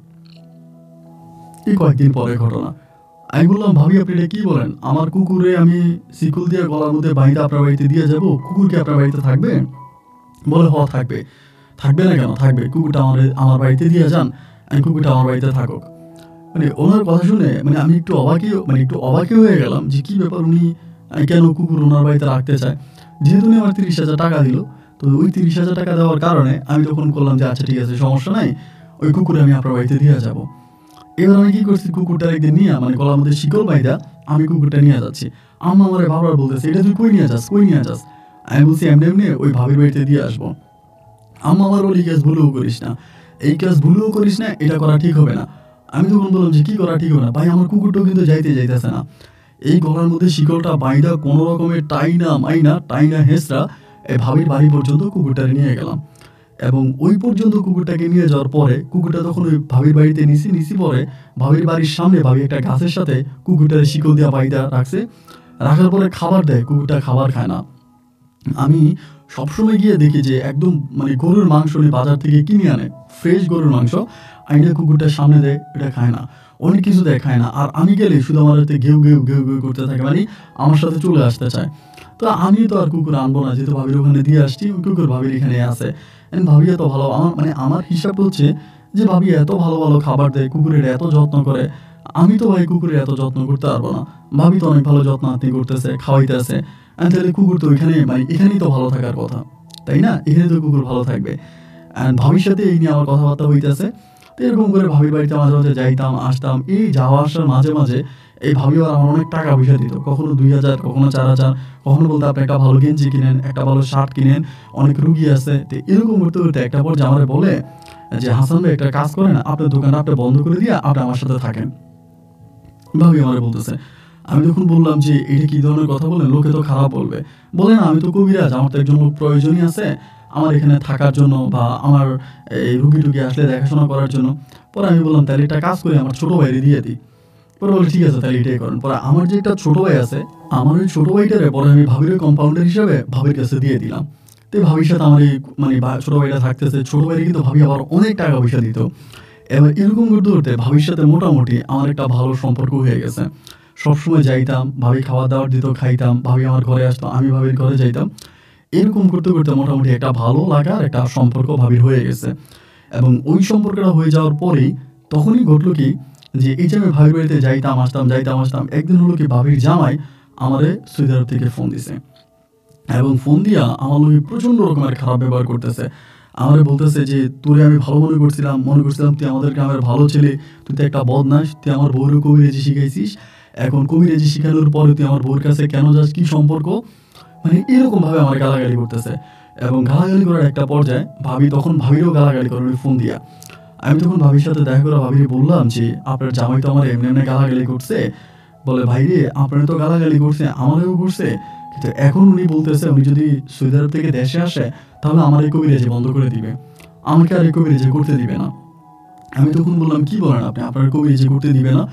এই কয়েকদিন পরে ঘটনা। আমি বললাম ভাবি আপনি এটা কি বলেন, আমার কুকুরে আমি শিকল দিয়ে গলার মধ্যে বাইদা আপনার বাড়িতে দিয়ে যাবো, কুকুর কি আপনার বাড়িতে থাকবে? বলে হ থাকবে। থাকবে না কেন, থাকবে, কুকুরটা আমার বাড়িতে দিয়ে যান, আমি কুকুরটা আমার বাড়িতে থাকুক। মানে ওনার কথা শুনে মানে আমি একটু অবাকই হয়ে গেলাম যে কি ব্যাপার, উনি কেন কুকুর ওনার বাড়িতে রাখতে চায়। যেহেতু উনি আমার ৩০,০০০ টাকা দিল, তো ওই ৩০,০০০ টাকা দেওয়ার কারণে আমি তখন করলাম যে আচ্ছা ঠিক আছে সমস্যা নাই, ওই কুকুরে আমি আপনার বাড়িতে দিয়ে যাবো। এবার আমি কি করছি, কুকুরটা একদিন নিয়ে মানে গলার মধ্যে শিকল বাইদা আমি কুকুরটা নিয়ে যাচ্ছি। আম্মা আমার বারবার বলতেছে এটা তুই কই নিয়ে যাস, কই নিয়ে যাস? আমি বলছি এমনি এমনি ওই ভাবির বাড়িতে দিয়ে আসবো। আম্মা আমার বলি কাজ ভুলেও করিস না, এই কাজ ভুলেও করিস না, এটা করা ঠিক হবে না। আমি তখন বললাম যে কি করা ঠিক হবে না? ভাই আমার কুকুরটাও কিন্তু যাইতেছে না। এই গলার মধ্যে শিকলটা বাইদা কোনো রকমের টাইনা হেসরা এই ভাবির বাড়ি পর্যন্ত কুকুরটারে নিয়ে গেলাম। এবং ওই পর্যন্ত কুকুরটাকে নিয়ে যাওয়ার পরে কুকুরটা তখন ওই ভাবির বাড়িতে নিছি পরে ভাবির বাড়ির সামনে ভাবি একটা গাছের সাথে কুকুরটারে শিকল দিয়া বাইদা রাখছে। রাখার পরে খাবার দেয়, কুকুরটা খাবার খায় না। আমি সবসময় গিয়ে দেখি যে একদম মানে গরুর মাংস নিয়ে বাজার থেকে কিনে আনে, ফ্রেশ গরুর মাংস আইনা কুকুরটার সামনে দেয়, এটা খায় না। অনেক কিছু দেয়, খায় না। আর আমি গেলে শুধু আমার হাতে ঘেউ ঘেউ ঘেউ ঘেউ করতে থাকে, মানে আমার সাথে চলে আসতে চায়। তো আমি তো আর কুকুর আনবো না, যেহেতু ভাবির ওখানে দিয়ে আসছি, ওই কুকুর ভাবির এখানে আছে। ভাবি এত ভালো, আমার হিসাব হচ্ছে যে ভাবি এত ভালো ভালো খাবার দেয়, কুকুরের এত যত্ন করে, আমি তো ভাই কুকুরের এত যত্ন করতে পারবো না। ভাবি তো অনেক ভালো যত্ন আপনি করতেছে, খাওয়াইতেছে, তাহলে কুকুর তো ওইখানে মানে এখানেই তো ভালো থাকার কথা, তাই না? এখানে তো কুকুর ভালো থাকবে। ভাবির সাথে এই নিয়ে আমার কথাবার্তা হইতেছে। তো এরকম করে ভাবির বাড়িতে মাঝে মাঝে যাইতাম, আসতাম। এই যাওয়া আসার মাঝে মাঝে এই ভাবি আর আমার অনেক টাকা পয়সা দিত, কখনো 2,000, কখনো 4,000, কখনো বলতে আপনি একটা ভালো গেঞ্জি কিনেন, একটা ভালো শার্ট কিনেন, অনেক রুগী আছে। তো এরকম করতে করতে একটা পর্যায়ে আমার বলে যে হাসান ভাই একটা কাজ করেন, আপনার দোকানটা আপনি বন্ধ করে দিয়ে আপনি আমার সাথে থাকেন। ভাবি আমার বলতেছে। আমি তখন বললাম যে এটা কি ধরনের কথা বলেন, লোকে তো খারাপ বলবে। বলে না, আমি তো কবিরাজ, আমার তো একজন লোক প্রয়োজনই আছে আমার এখানে থাকার জন্য, বা আমার এই রুগী টুগী আসলে দেখাশোনা করার জন্য। পরে আমি বললাম তাহলে একটা কাজ করে আমার ছোট ভাইরে দিয়ে দিই। পরে বলে ঠিক আছে তাহলে এটাই করেন। পরে আমার যে একটা ছোট ভাই আছে, আমার ওই ছোট ভাইটারে পরে আমি ভাবির কম্পাউন্ডার হিসাবে ভাবির কাছে দিয়ে দিলাম। তো ভাবির সাথে আমার এই মানে ছোট ভাইটা থাকতেছে, ছোট ভাইরে কিন্তু ভাবি আবার অনেক টাকা পয়সা দিত। এবার এরকম করতে করতে ভাবির সাথে মোটামুটি আমার একটা ভালো সম্পর্ক হয়ে গেছে। সবসময় যাইতাম, ভাবি খাবার দাবার দিত, খাইতাম, ভাবি আমার ঘরে আসতো, আমি ভাবির ঘরে যাইতাম। এরকম করতে করতে মোটামুটি একটা ভালো লাগার একটা সম্পর্ক ভাবির হয়ে গেছে। এবং ওই সম্পর্কটা হয়ে যাওয়ার পরেই তখনই ঘটলো কি, যে এই যে আমি ভাবির বাড়িতে যাইতাম আসতাম, একদিন হলো কি ভাবির জামাই আমারে সৌদি আরব থেকে ফোন দিছে, এবং ফোন দিয়া আমার লোক প্রচণ্ড রকমের খারাপ ব্যবহার করতেছে। আমারে বলতেছে যে তোরে আমি ভালো মনে করছিলাম তুই আমাদের গ্রামের ভালো ছেলে, তুই তো একটা বদমাস, তুই আমার বউরে কবিরাজি শিখাইছিস, এখন কবিরাজি শিখানোর পরে তুই আমার বউর কাছে কেন যাস, কি সম্পর্ক? মানে এরকমভাবে আমার গালাগালি করতেছে। এবং গালাগালি করার একটা পর্যায়ে তখন ভাবিরও গালাগালি করে ফোন দিয়া। আমি তখন ভাবির সাথে দেখা করে ভাবিরে বললাম যে আপনার জামাই তো আমার এমনি এমনি গালাগালি করছে। বলে ভাই রে, আপনার তো গালাগালি করছে, আমারও করছে, কিন্তু এখন উনি বলতেছে উনি যদি সৌদি আরব থেকে দেশে আসে তাহলে আমার এই কবিরাজি বন্ধ করে দিবে, আমাকে আর এই কবিরাজি করতে দিবে না। আমি তখন বললাম কি বলেন আপনি, আপনার কবিরাজি করতে দিবে না,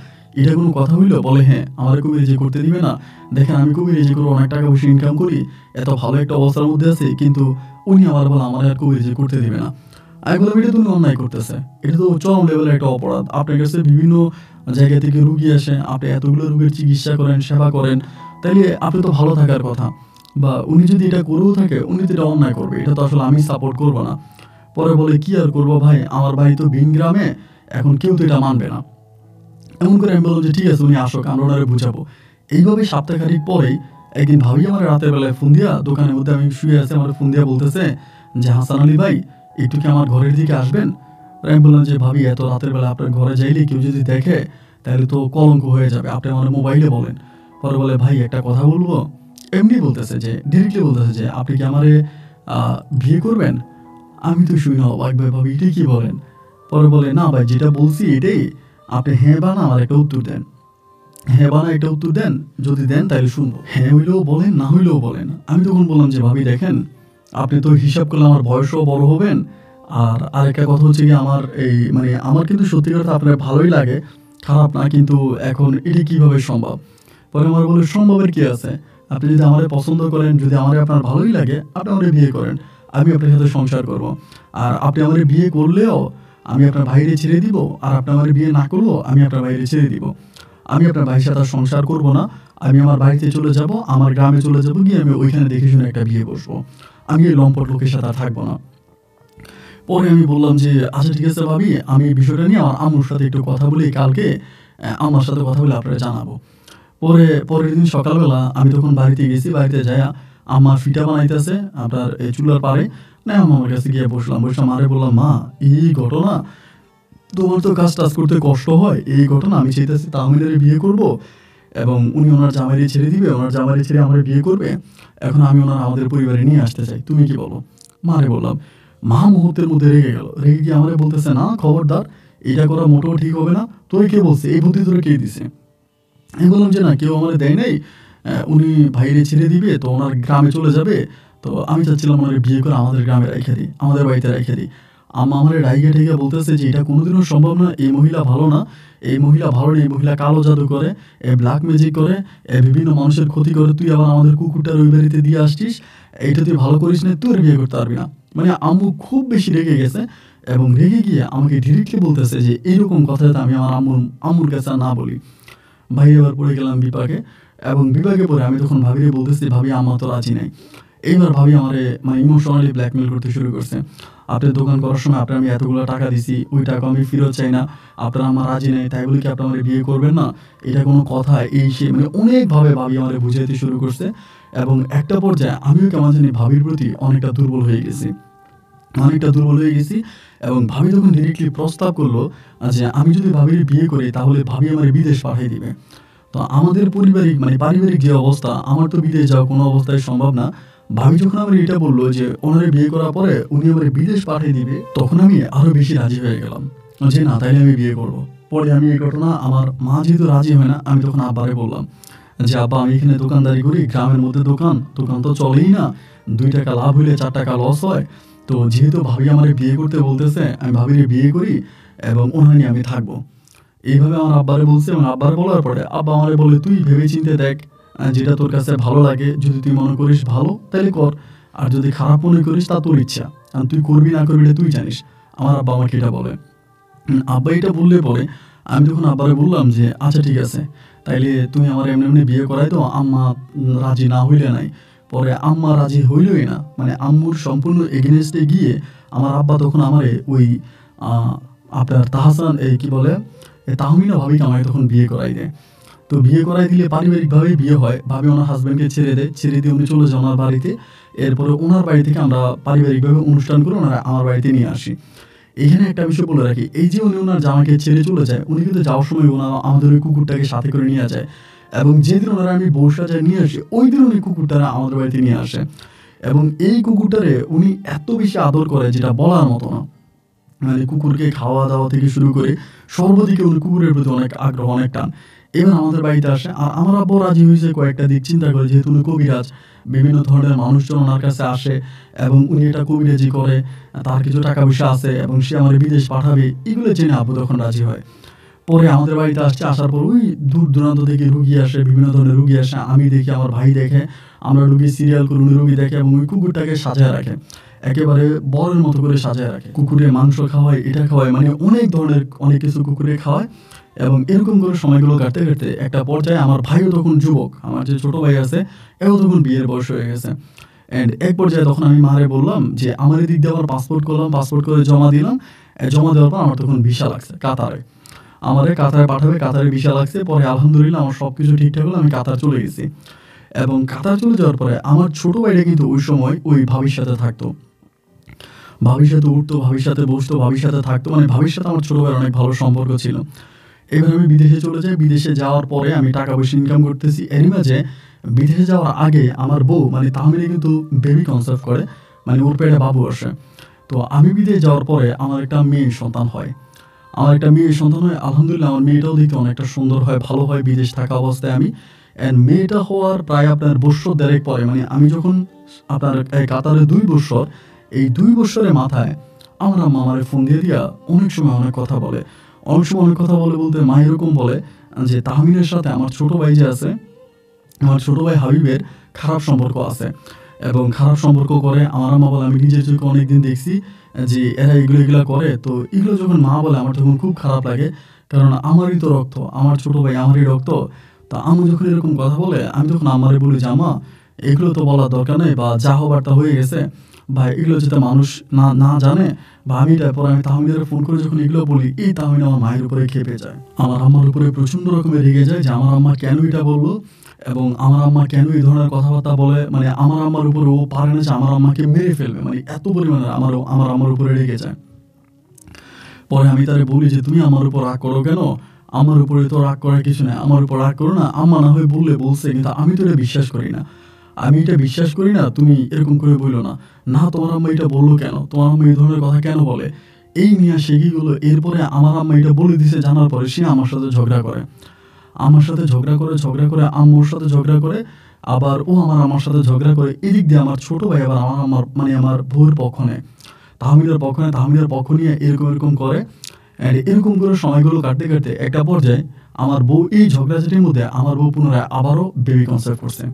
এটা কোনো কথা হইলো? বলে হ্যাঁ, আমার কবিরাজি করতে দিবে না, দেখেন আমি কবিরাজি করে অনেক টাকা পয়সা ইনকাম করি, এত ভালো একটা অবস্থার মধ্যে আছে, কিন্তু উনি আমার বলে আমার আর কবিরাজি করতে দিবে না। আমি বললাম এটা তুমি অন্যায় করতেছে, এটা তো চরম লেভেলের একটা অপরাধ। আপনার কাছে বিভিন্ন জায়গা থেকে রুগী আসে, আপনি এতগুলো রোগের চিকিৎসা করেন, সেবা করেন, তাইলে আপনি তো ভালো থাকার কথা। বা উনি যদি এটা করেও থাকে, উনি তো এটা অন্যায় করবে, এটা তো আসলে আমি সাপোর্ট করবো না। পরে বলে কি আর করবো ভাই, আমার বাড়ি তো ভিন গ্রামে, এখন কেউ তো এটা মানবে না। এমন করে আমি বললাম যে ঠিক আছে উনি আসুক, আমরা ওনারে বুঝাবো। এইভাবে সপ্তাহখানিক পরেই একদিন ভাবি আমার রাতের বেলায় ফোন দিয়া, দোকানের মধ্যে আমি শুয়ে আছি, আমার ফোন দিয়া বলতেছে যে হাসান আলী ভাই একটু কি আমার ঘরের দিকে আসবেন? আমি বললাম যে ভাবি এত রাতের বেলা আপনার ঘরে যাইলে কেউ যদি দেখে তাহলে তো কলঙ্ক হয়ে যাবে, আপনি আমার মোবাইলে বলেন। পরে বলে ভাই একটা কথা বলবো, এমনি বলতেছে যে ডিরেক্টলি বলতেছে যে আপনি কি আমারে বিয়ে করবেন? আমি তো শুই না অবাক ভাই, ভাবি এটাই কি বলেন? পরে বলে না ভাই যেটা বলছি এটাই, আপনি হ্যাঁ বা না আমার একটা উত্তর দেন, হ্যাঁ বা না একটা উত্তর দেন, যদি দেন তাহলে শুনবো, হ্যাঁ হইলেও বলেন, না হইলেও বলেন। আমি তখন বললাম যে ভাবি দেখেন, আপনি তো হিসাব করলে আমার বয়সও বড় হবেন, আর আরেকটা কথা হচ্ছে কি আমার এই মানে আমার কিন্তু সত্যি কথা আপনার ভালোই লাগে, খারাপ না, কিন্তু এখন এটি কিভাবে সম্ভব? পরে আমার বলে সম্ভবের কি আছে, আপনি যদি আমারে পছন্দ করেন, যদি আমারে আপনার ভালোই লাগে, আপনি আমারে বিয়ে করেন, আমি আপনার সাথে সংসার করব। আর আপনি আমারে বিয়ে করলেও আমি আপনার ভাইরে ছেড়ে দিব, আর আপনি আমারে বিয়ে না করলেও আমি আপনার ভাইরে ছেড়ে দিব। আমি আপনার ভাইয়ের সাথে আর সংসার করব না, আমি আমার বাড়িতে চলে যাব, আমার গ্রামে চলে যাব, গিয়ে আমি ওইখানে দেখে শুনে একটা বিয়ে বসবো, আমি এই লম্পট লোকের সাথে আর থাকবো না। পরে আমি বললাম যে আচ্ছা ঠিক আছে ভাবি, আমি এই বিষয়টা নিয়ে আমার আম্মুর সাথে একটু কথা বলি, কালকে আমার সাথে কথা বলে আপনারা জানাবো। পরের দিন সকালবেলা আমি তখন বাড়িতে গেছি, বাড়িতে যাইয়া আম্মা ফিটা বানাইতেছে আপনার এই চুলার পাড়ে, না আমার কাছে গিয়ে বসলাম, মারে বললাম মা এই ঘটনা, তোমার তো কাজ টাজ করতে কষ্ট হয়, এই ঘটনা আমি চাইতেছি তাহমিলের বিয়ে করব, এবং উনি ওনার জামাইরে ছেড়ে দিবে, ওনার জামাইরে ছেড়ে আমার বিয়ে করবে, এখন আমি ওনার আমাদের পরিবারে নিয়ে আসতে চাই, তুমি কি বলো? মারে বললাম, মা মুহূর্তের মধ্যে রেগে গেল, রেগে গিয়ে আমারে বলতেছে না খবরদার, এটা করা মোটেও ঠিক হবে না, তোর কে বলছে, এই বুদ্ধি তোর কে দিছে? আমি বললাম যে না কেউ আমার দেয় নাই, উনি ভাইরে ছেড়ে দিবে তো ওনার গ্রামে চলে যাবে, তো আমি চাচ্ছিলাম ওনারে বিয়ে করে আমাদের গ্রামে রাইখা দিই, আমাদের বাড়িতে রাইখা দিই। আম্মা আমারে রাইখা ঠেকে বলতেছে যে এটা কোনোদিনও সম্ভব না, এই মহিলা ভালো না, এই মহিলা ভালো না, এই মহিলা কালো জাদু করে, এ ব্ল্যাক ম্যাজিক করে, এ বিভিন্ন মানুষের ক্ষতি করে, তুই আবার আমাদের কুকুরটার ওই বাড়িতে দিয়ে আসছিস, এইটা তুই ভালো করিস না, তুই আর বিয়ে করতে পারবি না। মানে আম্মু খুব বেশি রেগে গেছে এবং রেগে গিয়ে আমাকে ডিরেক্টলি বলতেছে যে এইরকম কথা যাতে আমি আমার আম্মুর কাছে আর না বলি। ভাই এবার পড়ে গেলাম বিপাকে, এবং বিপাকে পড়ে আমি তখন ভাবিরে বলতেছি, ভাবি আমার তো রাজি নাই। এইবার ভাবি আমারে মানে ইমোশনালি ব্ল্যাকমেল করতে শুরু করছে। আপনার দোকান করার সময় আপনার আমি এতগুলো টাকা দিছি, ওই টাকা আমি ফেরত চাই না, আপনার আমার রাজি নেই, তাই বলে কি আপনি আমার বিয়ে করবেন না, এটা কোনো কথা, এই সে মানে অনেকভাবে ভাবি আমারে বুঝাইতে শুরু করছে। এবং একটা পর্যায়ে আমিও কেমন জানি ভাবির প্রতি অনেকটা দুর্বল হয়ে গেছি, এবং ভাবি তখন ডিরেক্টলি প্রস্তাব করলো যে আমি যদি ভাবির বিয়ে করি তাহলে ভাবি আমার বিদেশ পাঠিয়ে দিবে। তো আমাদের পারিবারিক যে অবস্থা, আমার তো বিদেশ যাওয়া কোনো অবস্থায় সম্ভব না। ভাবি যখন আমার এটা বললো যে ওনারে বিয়ে করার পরে উনি আমার বিদেশ পাঠিয়ে দিবে, তখন আমি আরো বেশি রাজি হয়ে গেলাম যে না, তাইলে আমি বিয়ে করব। পরে আমি এই ঘটনা, আমার মা যেহেতু রাজি হয় না, আমি তখন আব্বারে বললাম যে আব্বা আমি এখানে দোকানদারি করি, গ্রামের মধ্যে দোকান তো চলেই না, 2 টাকা লাভ হইলে 4 টাকা লস হয়। তো যেহেতু ভাবি আমার বিয়ে করতে বলতেছে, আমি ভাবির বিয়ে করি এবং ওনার নিয়ে আমি থাকবো। এইভাবে আমার আব্বারে বলছে, এবং আব্বার বলার পরে আব্বা আমারে বলে তুই ভেবে চিন্তে দেখ, যেটা তোর কাছে ভালো লাগে, যদি তুই মনে করিস ভালো তাহলে কর, আর যদি খারাপ মনে করিস তা তোর ইচ্ছা, আর তুই করবি না করবি এটা তুই জানিস। আমার আব্বা আমাকে এটা বলে। আব্বা এটা বললে পরে আমি তখন আব্বারে বললাম যে আচ্ছা ঠিক আছে, তাইলে তুমি আমার এমনি এমনি বিয়ে করাই তো, আম্মা রাজি না হইলে নাই। পরে আম্মা রাজি হইলই না, মানে আম্মুর সম্পূর্ণ এগেনস্টে গিয়ে আমার আব্বা তখন আমারে ওই আপনার তাহসান এই কি বলে তাহমিনা ভাবিকে আমাকে তখন বিয়ে করাই দেয়। তো বিয়ে করাই দিলে পারিবারিকভাবেই বিয়ে হয়, ভাবি ওনার হাজব্যান্ডকে ছেড়ে দিয়ে উনি চলে যান ওনার বাড়িতে। এরপরে ওনার বাড়ি থেকে আমরা পারিবারিকভাবে অনুষ্ঠান করে ওনারা আমার বাড়িতে নিয়ে আসি। এখানে একটা বিষয় বলে রাখি, এই যে উনি ওনার জামাইকে ছেড়ে চলে যায়, উনি কিন্তু যাওয়ার সময় ওনার আমাদের ওই কুকুরটাকে সাথে করে নিয়ে যায়, এবং যেদিন ওনারা আমি বর্ষা যায় নিয়ে আসি, ওই দিন উনি কুকুরটারা আমাদের বাড়িতে নিয়ে আসে। এবং এই কুকুরটারে উনি এত বেশি আদর করে যেটা বলার মতো না। মানে কুকুরকে খাওয়া দাওয়া থেকে শুরু করে সর্বদিকে উনি কুকুরের প্রতি অনেক আগ্রহ, অনেক টান। এবার আমাদের বাড়িতে আসে, আর আমার আব্বু রাজি হয়েছে কয়েকটা দিক চিন্তা করে, যেহেতু উনি কবিরাজ, বিভিন্ন ধরনের মানুষজন ওনার কাছে আসে এবং উনি এটা কবিরাজি করে, তার কিছু টাকা পয়সা আছে এবং সে আমার বিদেশ পাঠাবে, এগুলো জেনে আব্বু তখন রাজি হয়। পরে আমাদের বাড়িতে আসছে, আসার পর ওই দূর দূরান্ত থেকে রুগী আসে, বিভিন্ন ধরনের রুগী আসে, আমি দেখি, আমার ভাই দেখে, আমরা রুগী সিরিয়াল করে উনি রুগী দেখে, এবং ওই কুকুরটাকে সাজায় রাখে, একেবারে বরের মতো করে সাজায় রাখে। কুকুরে মাংস খাওয়ায়, এটা খাওয়ায়, মানে অনেক ধরনের অনেক কিছু কুকুরে খাওয়ায়। এবং এরকম করে সময়গুলো কাটতে কাটতে একটা পর্যায়ে আমার ভাইও তখন যুবক, আমার যে ছোট ভাই আছে এও তখন বিয়ের বয়স হয়ে গেছে। অ্যান্ড এক পর্যায়ে তখন আমি মারে বললাম যে আমার এদিক দিয়ে আবার পাসপোর্ট করলাম, পাসপোর্ট করে জমা দিলাম। জমা দেওয়ার পর আমার তখন ভিসা লাগছে কাতারে, আমারে কাতারে পাঠাবে, কাতারে ভিসা লাগছে। পরে আলহামদুলিল্লাহ আমার সব কিছু ঠিকঠাক হলো, আমি কাতার চলে গেছি। এবং কাতার চলে যাওয়ার পরে আমার ছোট ভাইটা কিন্তু ওই সময় ওই ভাবির সাথে থাকতো, ভাবির সাথে উঠতো, ভাবির সাথে বসতো, ভাবির সাথে থাকতো, মানে ভাবির সাথে আমার ছোট ভাইয়ের অনেক ভালো সম্পর্ক ছিল। এবার আমি বিদেশে চলে যাই, বিদেশে যাওয়ার পরে আমি টাকা পয়সা ইনকাম করতেছি। এরই মাঝে বিদেশে যাওয়ার আগে আমার বউ মানে তাহমিনা কিন্তু বেবি কনসেপ্ট করে, মানে ওর পেটে বাবু আসে। তো আমি বিদেশে যাওয়ার পরে আমার একটা মেয়ে সন্তান হয়, আলহামদুলিল্লাহ। আমার মেয়েটাও দেখতে অনেকটা সুন্দর হয়, ভালো হয় বিদেশ থাকা অবস্থায় আমি। অ্যান্ড মেয়েটা হওয়ার প্রায় আপনার বৎসর দেড়েক পরে, মানে আমি যখন আপনার কাতারে 2 বৎসর, এই 2 বৎসরের মাথায় আমার আম্মা আমারে ফোন দিয়ে দিয়া অনেক সময় অনেক কথা বলে, বলতে মা এরকম বলে যে তাহমিনের সাথে আমার ছোট ভাই যে আছে, আমার ছোট ভাই হাবিবের খারাপ সম্পর্ক আছে, এবং খারাপ সম্পর্ক করে। আমার আম্মা বলে, আমি নিজের চোখে অনেকদিন দেখছি যে এরা এগুলো করে। তো এগুলো যখন মা বলে আমার তখন খুব খারাপ লাগে, কারণ আমারই তো রক্ত, আমার ছোট ভাই আমারই রক্ত। তা আম্মু যখন এরকম কথা বলে, আমি তখন আমারে বলি যে আম্মা এগুলো তো বলার দরকার নেই, বা যা হবার তা হয়ে গেছে, বা এগুলো যাতে মানুষ না জানে। বা আমি তারপর আমি তাহমিদের ফোন করে যখন এগুলো বলি, এই তাহমিন আমার মায়ের উপরে খেপে যায়, আমার আম্মার উপরে প্রচণ্ড রকমের রেগে যায় যে আমার আম্মা কেন এটা বললো, এবং আমার আম্মা কেন এই ধরনের কথাবার্তা বলে। মানে আমার আম্মার উপরে ও পারে না যে আমার আম্মাকে মেরে ফেলবে, মানে এত পরিমাণে আমার আম্মার উপরে রেগে যায়। পরে আমি তারে বলি যে তুমি আমার উপর রাগ করো কেন, আমার উপরে তো রাগ করার কিছু নেই, আমার উপর রাগ করো না। আম্মা না হয় বলছে, কিন্তু আমি তো এটা বিশ্বাস করি না, তুমি এরকম করে বললো না। না তোমার আম্মা এটা বললো কেন, তোমার আম্মা এই ধরনের কথা কেন বলে, এই নিয়ে শেখিগুলো। এরপরে আমার আম্মা এটা বলে দিছে, জানার পরে সে আমার সাথে ঝগড়া করে, আম্মুর সাথে ঝগড়া করে, আম্মুর সাথে ঝগড়া করে। আবার ও আমার সাথে ঝগড়া করে। এদিক দিয়ে আমার ছোট ভাই আবার আমার বউয়ের পক্ষ নেয়। তাহমিদের পক্ষ নিয়ে এরকম করে। অ্যান্ড এরকম করে সময়গুলো কাটতে একটা পর্যায়ে আমার বউ এই ঝগড়াঝাটির মধ্যে আমার বউ পুনরায় আবারও বেবি কনসেপ্ট করছে।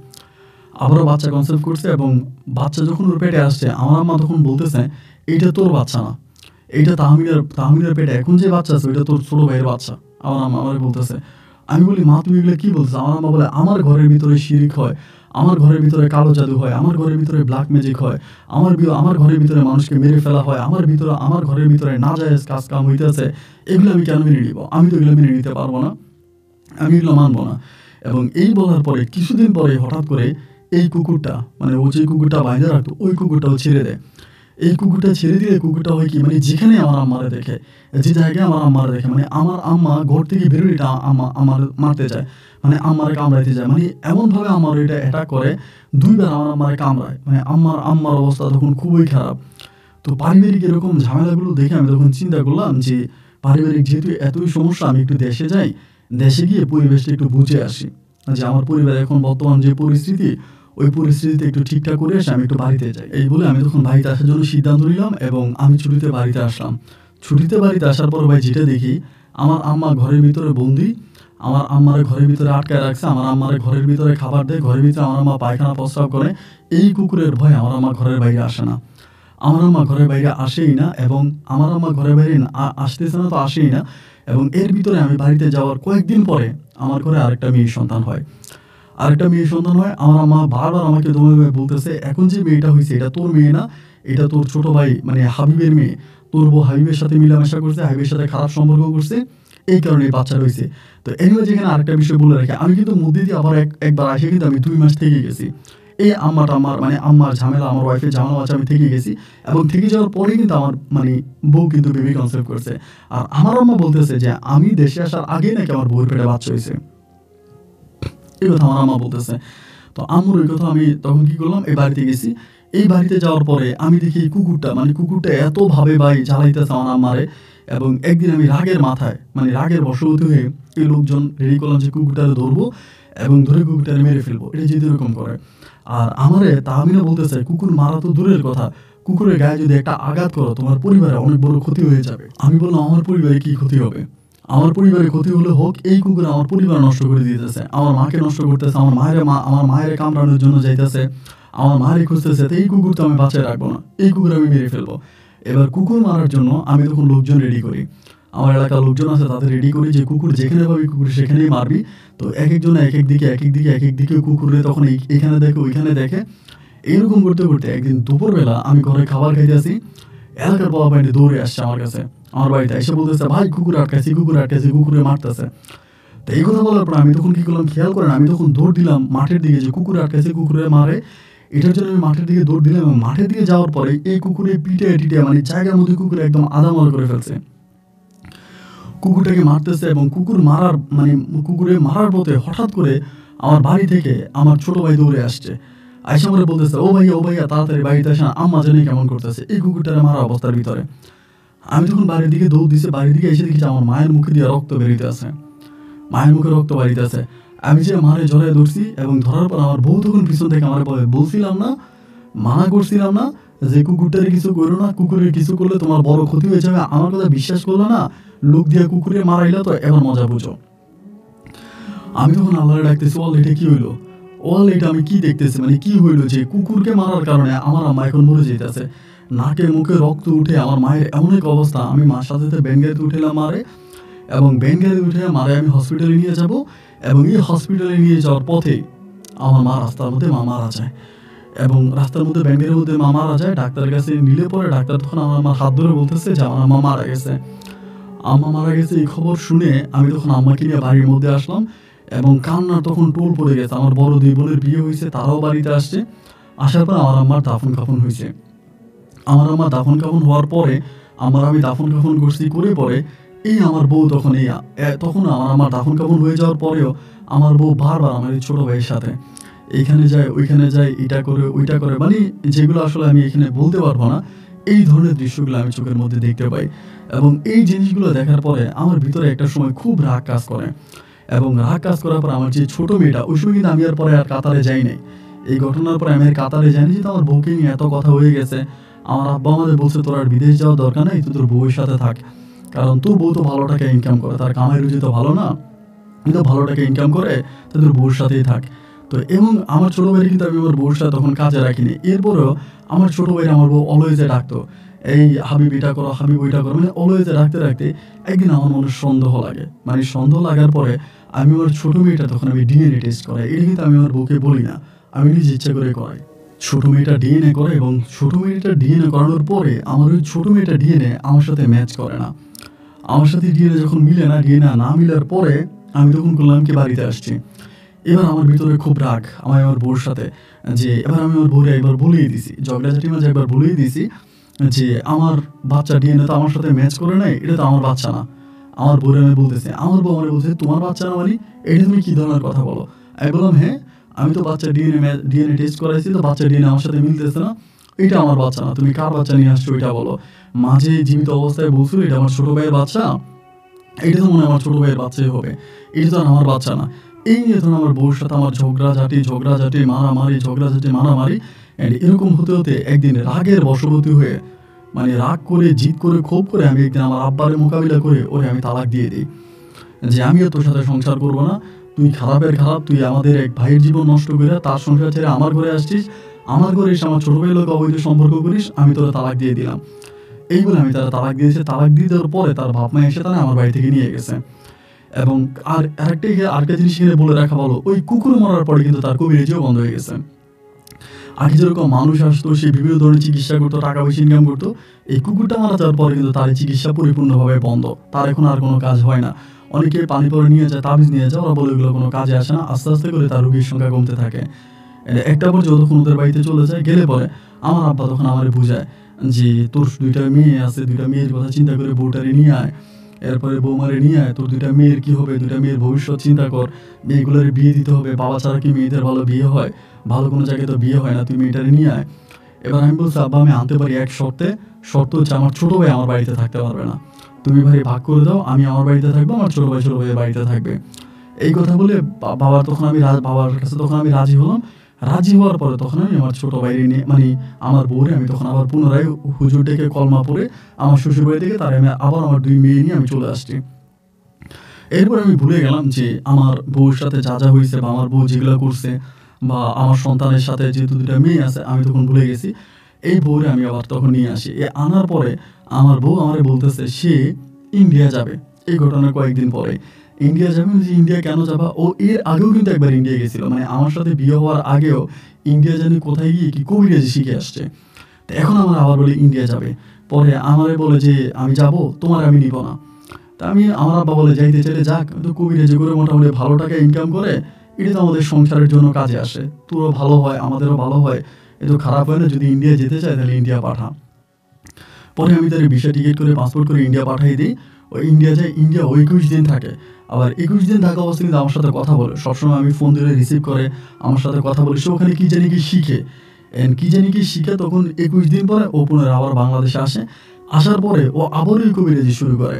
আবারও বাচ্চা কনসেপ্ট করছে এবং বাচ্চা যখন ওর পেটে আসছে আমার আম্মা তখন বলতেছে, "এইটা তোর বাচ্চা না। এইটা তাহমিদের পেটে এখন যে বাচ্চা আছে ওইটা তোর ছোট ভাইয়ের বাচ্চা।" আমার আম্মা আমারে বলতেছে। আমি বলি, "মা তুমি এগুলো কি বলছো?" আমার আম্মা বলে, "আমার ঘরের ভিতরে শিরিক হয়, আমার ঘরের ভিতরে কালো জাদু হয়, আমার ঘরের ভিতরে ব্ল্যাক ম্যাজিক হয়, আমার ঘরের ভিতরে মানুষকে মেরে ফেলা হয়, আমার ঘরের ভিতরে নাজায়েজ কাম হইতেছে। এগুলো আমি কেন মেনে নিব? আমি তো এগুলো মেনে নিতে পারবো না। আমি এগুলো মানব না।" এবং এই বলার পরে কিছুদিন পরে হঠাৎ করে এই কুকুরটা, মানে ও যে কুকুরটা বাইন্ধা রাখতো ওই কুকুরটাও ছেড়ে দেয়। এই কুকুরটা ছেড়ে দিলে কুকুরটা হয় কি, মানে যেখানে আমার আম্মারে দেখে, যে জায়গায় আমার আম্মারে দেখে, মানে আমার আম্মা ঘর থেকে বেরোলেটা আমার মারতে যায়, মানে আম্মারে কামড়াইতে যায়, মানে এমনভাবে আমার এটা অ্যাটাক করে ২ বার আমার আম্মারে কামড়ায়। মানে আম্মার অবস্থা তখন খুবই খারাপ। তো পারিবারিক এরকম ঝামেলাগুলো দেখে আমি তখন চিন্তা করলাম যে পারিবারিক যেহেতু এতই সমস্যা, আমি একটু দেশে যাই, দেশে গিয়ে পরিবেশটা একটু বুঝে আসি, যে আমার পরিবারে এখন বর্তমান যে পরিস্থিতি ওই পরিস্থিতিতে একটু ঠিকঠাক করে এসে আমি একটু বাড়িতে যাই। এই বলে আমি তখন বাড়িতে আসার জন্য সিদ্ধান্ত নিলাম এবং আমি ছুটিতে বাড়িতে আসলাম। ছুটিতে বাড়িতে আসার পর ভাই যেটা দেখি, আমার আম্মা ঘরের ভিতরে বন্দি। আমার আম্মারে ঘরের ভিতরে আটকায় রাখছে। আমার আম্মারে ঘরের ভিতরে খাবার দেয়, ঘরের ভিতরে আমার আম্মা পায়খানা প্রস্রাব করে। এই কুকুরের ভয়ে আমার আম্মা ঘরের বাইরে আসে না। আমার আম্মা ঘরের বাইরে আসেই না এবং আমার আম্মা ঘরের বাইরে আসতেছে না তো আসেই না। এবং এর ভিতরে আমি বাড়িতে যাওয়ার কয়েকদিন পরে আমার ঘরে আরেকটা মেয়ে সন্তান হয়। আমার আম্মা বারবার আমাকে দমে বলতেছে, "এখন যে মেয়েটা হইছে এটা তোর মেয়ে না, এটা তোর ছোট ভাই মানে হাবিবের মেয়ে। তোর বউ হাবিবের সাথে মিলামেশা করছে, হাবিবের সাথে খারাপ সম্পর্ক করছে। এই কারণে এই বাচ্চাটা হইছে।" তো এনিওয়ে যেখানে আরেকটা বিষয় বলে রাখি, আমি কিন্তু মধ্যে দিয়ে আবার একবার আসে কিন্তু আমি ২ মাস থেকে গেছি। এই আম্মার ঝামেলা, আমার ওয়াইফের ঝামেলা আছে, আমি থেকে গেছি এবং থেকে যাওয়ার পরেই কিন্তু আমার বউ কিন্তু বেবি কনসেপ্ট করছে। আর আমার আম্মা বলতেছে যে আমি দেশে আসার আগেই নাকি আমার বউয়ের পেটে বাচ্চা হইছে। এই কথা আমার আম্মা বলতেছে। তো আম্মুর ওই কথা আমি তখন কি করলাম, এই বাড়িতে গেছি। এই বাড়িতে যাওয়ার পরে আমি দেখি এই কুকুরটা এতভাবে ভাই জ্বালাইতেছে আমার আম্মারে। এবং একদিন আমি রাগের মাথায়, মানে রাগের বশবর্তী হয়ে এই লোকজন রেডি করলাম যে কুকুরটারে ধরবো এবং ধরে কুকুরটারে মেরে ফেলবো। এটা যদি এরকম করে। আর আমারে তাহমিনা বলতেছে, "কুকুর মারা তো দূরের কথা, কুকুরের গায়ে যদি একটা আঘাত করো তোমার পরিবারে অনেক বড় ক্ষতি হয়ে যাবে।" আমি বললাম, "আমার পরিবারে কি ক্ষতি হবে? আমার পরিবারে ক্ষতি হলে হোক, এই কুকুর আমার পরিবার নষ্ট করে দিতেছে, আমার মাকে নষ্ট করতেছে, আমার মায়ের কামড়ানোর জন্য যাইতেছে, আমার মারে খুঁজতেছে। তো এই কুকুর তো আমি বাঁচায় রাখবো না, এই কুকুর আমি মেরে ফেলবো।" এবার কুকুর মারার জন্য আমি তখন লোকজন রেডি করি। আমার এলাকার লোকজন আছে, তাদের রেডি করি যে কুকুর যেখানে পাবি কুকুর সেখানেই মারবি। তো একেকজন এক এক দিকে কুকুরে তখন এইখানে দেখে ওইখানে দেখে। এরকম করতে একদিন দুপুরবেলা আমি ঘরে খাবার খাইতে আসি, এলাকার পোলাপাইন দৌড়ে আসছে আমার কাছে, আমার বাড়িতে এসে বলতেছে, "ভাই কুকুর আটকাইছি, কুকুরে মারতেছে।" তো এই কথা বলার পর আমি তখন কি করলাম খেয়াল করেন, আমি তখন দৌড় দিলাম মাঠের দিকে, যে কুকুর আটকাইছে, কুকুরে মারে। এটার জন্য আমি মাঠের দিকে দৌড় দিলাম এবং মাঠের দিকে যাওয়ার পরে এই কুকুরে পিটে মানে জায়গার মধ্যে কুকুরে একদম আদামাল করে ফেলছে। কুকুরটাকে মারতেছে এবং কুকুরে মারার পথে হঠাৎ করে আমার বাড়ি থেকে আমার ছোট ভাই দৌড়ে আসছে। আইসা আমারে বলতেছে, "ও ভাইয়া তাড়াতাড়ি বাড়িতে আসেন, আম্মা জানি কেমন করতেছে এই কুকুরটারে মারা অবস্থার ভিতরে।" আমি তখন বাড়ির দিকে দৌড় দিছি, বাড়ির দিকে এসে দেখি আমার মায়ের মুখে দিয়ে রক্ত বেরিতে আছে, মায়ের মুখে রক্ত বাড়িতে আছে। আমি যে মারে জড়ায় ধরছি এবং ধরার পর আমার বউ তখন পিছন থেকে আমার বলে, "বলছিলাম না, মানা করছিলাম না যে কুকুরটারে কিছু করো না, কুকুরের কিছু করলে তোমার বড় ক্ষতি হয়ে যাবে। আমার কথা বিশ্বাস করলে না, লোক দিয়ে কুকুরে মারাইলা, তো এবার মজা বুঝো।" আমি তখন আল্লাহরে ডাকতেছি, "ওয়াল্লাহ এটা কি হইলো? ওয়াল্লাহ এটা আমি কি দেখতেছি, মানে কি হইলো যে কুকুরকে মারার কারণে আমার আম্মা এখন মরে যেতেছে। নাকে মুখে রক্ত উঠে আমার মায়ের এমন এক অবস্থা, আমি মার সাথে ব্যান গাড়িতে উঠেলাম মারে, এবং ব্যান গাড়িতে উঠে মারে আমি হসপিটালে নিয়ে যাব এবং এই হসপিটালে নিয়ে যাওয়ার পথে আমার মা রাস্তার মধ্যে মারা যায় এবং রাস্তার মধ্যে ব্যান গাড়ির মধ্যে মারা যায়। ডাক্তারের কাছে নিলে পরে ডাক্তার তখন আমার হাত ধরে বলতেছে যে আমার আম্মা মারা গেছে। আম্মা মারা গেছে এই খবর শুনে আমি তখন আম্মাকে নিয়ে বাড়ির মধ্যে আসলাম এবং কান্নার তখন টোল পড়ে গেছে। আমার বড় ২ বোনের বিয়ে হয়েছে, তারাও বাড়িতে আসছে। আসার পর আমার আম্মার দাফন কাফন হয়েছে। আমার আম্মা দাফন কাফন হওয়ার পরে আমি দাফন কাফন করছি, করে পরে এই আমার বউ তখন আমার আম্মার দাফন কাফন হয়ে যাওয়ার পরেও আমার বউ বারবার আমার এই ছোট ভাইয়ের সাথে এইখানে যায় ওইখানে যায়, এটা করে ওইটা করে, মানে যেগুলো আসলে আমি এখানে বলতে পারবো না, এই ধরনের দৃশ্যগুলো আমি চোখের মধ্যে দেখতে পাই। এবং এই জিনিসগুলো দেখার পরে আমার ভিতরে একটা সময় খুব রাগ কাজ করে এবং রাগ কাজ করার পর আমার যে ছোট মেয়েটা, ওই সময় কিন্তু আমি আর পরে আর কাতারে যাই নাই। এই ঘটনার পরে আমি আর কাতারে যাইনি, যেহেতু আমার বউকে নিয়ে এত কথা হয়ে গেছে। আমার আব্বা আমাদের বলছে তোর আর বিদেশ যাওয়ার দরকার নেই, তুই তোর বউয়ের সাথে থাক, কারণ তোর বউ তো ভালো টাকা ইনকাম করে, তার কামাই রুজি তো ভালো না, কিন্তু ভালো টাকা ইনকাম করে, তোর বউর সাথেই থাক। তো এবং আমার ছোটো ভাইয়ের কিন্তু আমি আমার বউর সাথে তখন কাজে রাখিনি। এরপরেও আমার ছোটো ভাইয়ের আমার বউ অলওয়েজে ডাকতো, এই হাবিব এটা করো, হাবিব ওইটা করো, মানে অলওয়েজে রাখতে রাখতে একদিন আমার মনে সন্দেহ লাগে। মানে সন্দেহ লাগার পরে আমি আমার ছোটো মেয়েটা তখন আমি ডিএনএ টেস্ট করাই। এটা কিন্তু আমি আমার বউকে বলি না, আমি নিজে ইচ্ছা করে করাই। ছোটো মেয়েটা ডিএনএ করে এবং ছোটো মেয়েটা ডিএনএ করানোর পরে আমার ওই ছোটো মেয়েটা ডিএনএ আমার সাথে ম্যাচ করে না। আমার সাথে ডিএনএ যখন মিলে না, ডিএনএ না মিলার পরে আমি তখন করলাম কি বাড়িতে আসছি। এবার আমার ভিতরে খুব রাগ আমার বউর সাথে, যে এবার আমি আমার বউরে একবার বলেই দিছি, ঝগড়াঝাটি মাঝে একবার বলেই দিছি যে আমার বাচ্চা ডিএনএ তো আমার সাথে ম্যাচ করে নাই, এটা তো আমার বাচ্চা না। আমার বউরে আমি বলতেছি, আমার বউ আমার বলছে তোমার বাচ্চা না, মানে এটা তুমি কী ধরনের কথা বলো। আমি বললাম হ্যাঁ, আমি তো বাচ্চা ডিএনএ টেস্ট করাইছি, তো বাচ্চা ডিএনএ আমার সাথে মিলতেছে না, এটা আমার বাচ্চা না, তুমি কার বাচ্চা নিয়ে আসছো ওইটা বলো। মাঝে জীবিত অবস্থায় বলছিল এটা আমার ছোটো ভাইয়ের বাচ্চা, এটা তো মনে হয় আমার ছোটো ভাইয়ের বাচ্চাই হবে, এটা তো আর আমার বাচ্চা না। এই নিয়ে ধরুন আমার বউর সাথে আমার ঝগড়াঝাটি মারামারি অ্যান্ড এরকম হতে হতে একদিন রাগের বশবর্তী হয়ে, মানে রাগ করে জিদ করে ক্ষোভ করে আমি একদিন আমার আব্বারে মোকাবিলা করে ওরে আমি তালাক দিয়ে দিই, যে আমিও তোর সাথে সংসার করবো না, তুই খারাপের খারাপ, তুই আমাদের এক ভাইয়ের জীবন নষ্ট করে তার সংসার ছেড়ে আমার ঘরে আসছিস, আমার ঘরে এসে আমার ছোটো ভাইয়ের লোক অবৈধ সম্পর্ক করিস, আমি তোরা তালাক দিয়ে দিলাম। এই বলে আমি তারা তালাক দিয়েছে। তালাক দিয়ে দেওয়ার পরে তার বাপ মা এসে তারা আমার বাড়ি থেকে নিয়ে গেছে। এবং আরেকটা জিনিস এখানে বলে রাখা ভালো, ওই কুকুর মরার পরে কিন্তু তার কবিরাজিও বন্ধ হয়ে গেছে। আগে যেরকম মানুষ আসতো, সে বিভিন্ন ধরনের চিকিৎসা করতো, টাকা পয়সা ইনকাম করতো, এই কুকুরটা মারা যাওয়ার পরে কিন্তু তার চিকিৎসা পরিপূর্ণভাবে বন্ধ, তার এখন আর কোনো কাজ হয় না। অনেকে পানি পরে নিয়ে যায়, তাবিজ নিয়ে যায়, ওরা বলে এগুলো কোনো কাজে আসে না। আস্তে আস্তে করে তার রোগীর সংখ্যা কমতে থাকে। একটা পর্যায়ে যখন ওদের বাড়িতে চলে যায়, গেলে পরে আমার আব্বা তখন আমারে বুঝায় যে তোর দুইটা মেয়ে আছে, দুইটা মেয়ের কথা চিন্তা করে বউটারে নিয়ে আয়, এরপরে বৌমারে নিয়ে আয়, তোর দুইটা মেয়ের কী হবে, দুইটা মেয়ের ভবিষ্যৎ চিন্তা কর, মেয়েগুলোর বিয়ে দিতে হবে, বাবা ছাড়া কি মেয়েদের ভালো বিয়ে হয়, ভালো কোনো জায়গায় তো বিয়ে হয় না, তুই মেয়েটারে নিয়ে আয়। এবার আমি বলছি আব্বা আমি আনতে পারি এক শর্তে, শর্ত হচ্ছে আমার ছোটো ভাই আমার বাড়িতে থাকতে পারবে না, তুমি ভাই ভাগ করে দাও, আমি আমার বাড়িতে থাকবো, আমার ছোটো ভাইয়ের বাড়িতে থাকবে। এই কথা বলে বাবার কাছে তখন আমি রাজি হলাম। রাজি হওয়ার পরে তখন আমি আমার ছোটো ভাইরে নিয়ে, মানে আমার বউরে আমি তখন আবার পুনরায় হুজুর ডেকে কলমা পড়ে আমার শ্বশুরবাড়ি থেকে তার আমি আবার আমার দুই মেয়ে নিয়ে আমি চলে আসছি। এরপর আমি ভুলে গেলাম যে আমার বউর সাথে যা যা হয়েছে বা আমার বউ যেগুলো করছে বা আমার সন্তানের সাথে যেহেতু দুটা মেয়ে আছে, আমি তখন ভুলে গেছি। এই বউরে আমি আবার তখন নিয়ে আসি। আনার পরে আমার বউ আমারে বলতেছে সে ইন্ডিয়া যাবে। এই ঘটনার কয়েকদিন পরে ইন্ডিয়া যাবে, যে ইন্ডিয়া কেন যাবা, ও এর আগেও কিন্তু একবার ইন্ডিয়া গেছিল, মানে আমার সাথে বিয়ে হওয়ার আগেও ইন্ডিয়া জানি কোথায় গিয়ে কি কবিরাজি শিখে আসছে। তো এখন আমার আবার বলে ইন্ডিয়া যাবে, পরে আমারে বলে যে আমি যাব, তোমার আমি নিব না। তা আমার আব্বা বলে যাইতে চাইলে যাক, তো কবিরাজি করে মোটামুটি ভালো টাকা ইনকাম করে, এটা তো আমাদের সংসারের জন্য কাজে আসে, তোরও ভালো হয় আমাদেরও ভালো হয়, এ তো খারাপ হয় না, যদি ইন্ডিয়া যেতে চায় তাহলে ইন্ডিয়া পাঠা। পরে আমি তার ভিসা টিকিট করে পাসপোর্ট করে ইন্ডিয়া পাঠিয়ে দিই। ওই ইন্ডিয়া যায়, ইন্ডিয়া 21 দিন থাকে। আবার 21 দিন থাকা অবস্থা কিন্তু আমার সাথে কথা বলে, সবসময় আমি ফোন দিলে রিসিভ করে আমার সাথে কথা বলে, সে ওখানে কী জানি কি শিখে তখন 21 দিন পরে ও পুনরায় আবার বাংলাদেশে আসে। আসার পরে ও আবারও এই কবিরাজি শুরু করে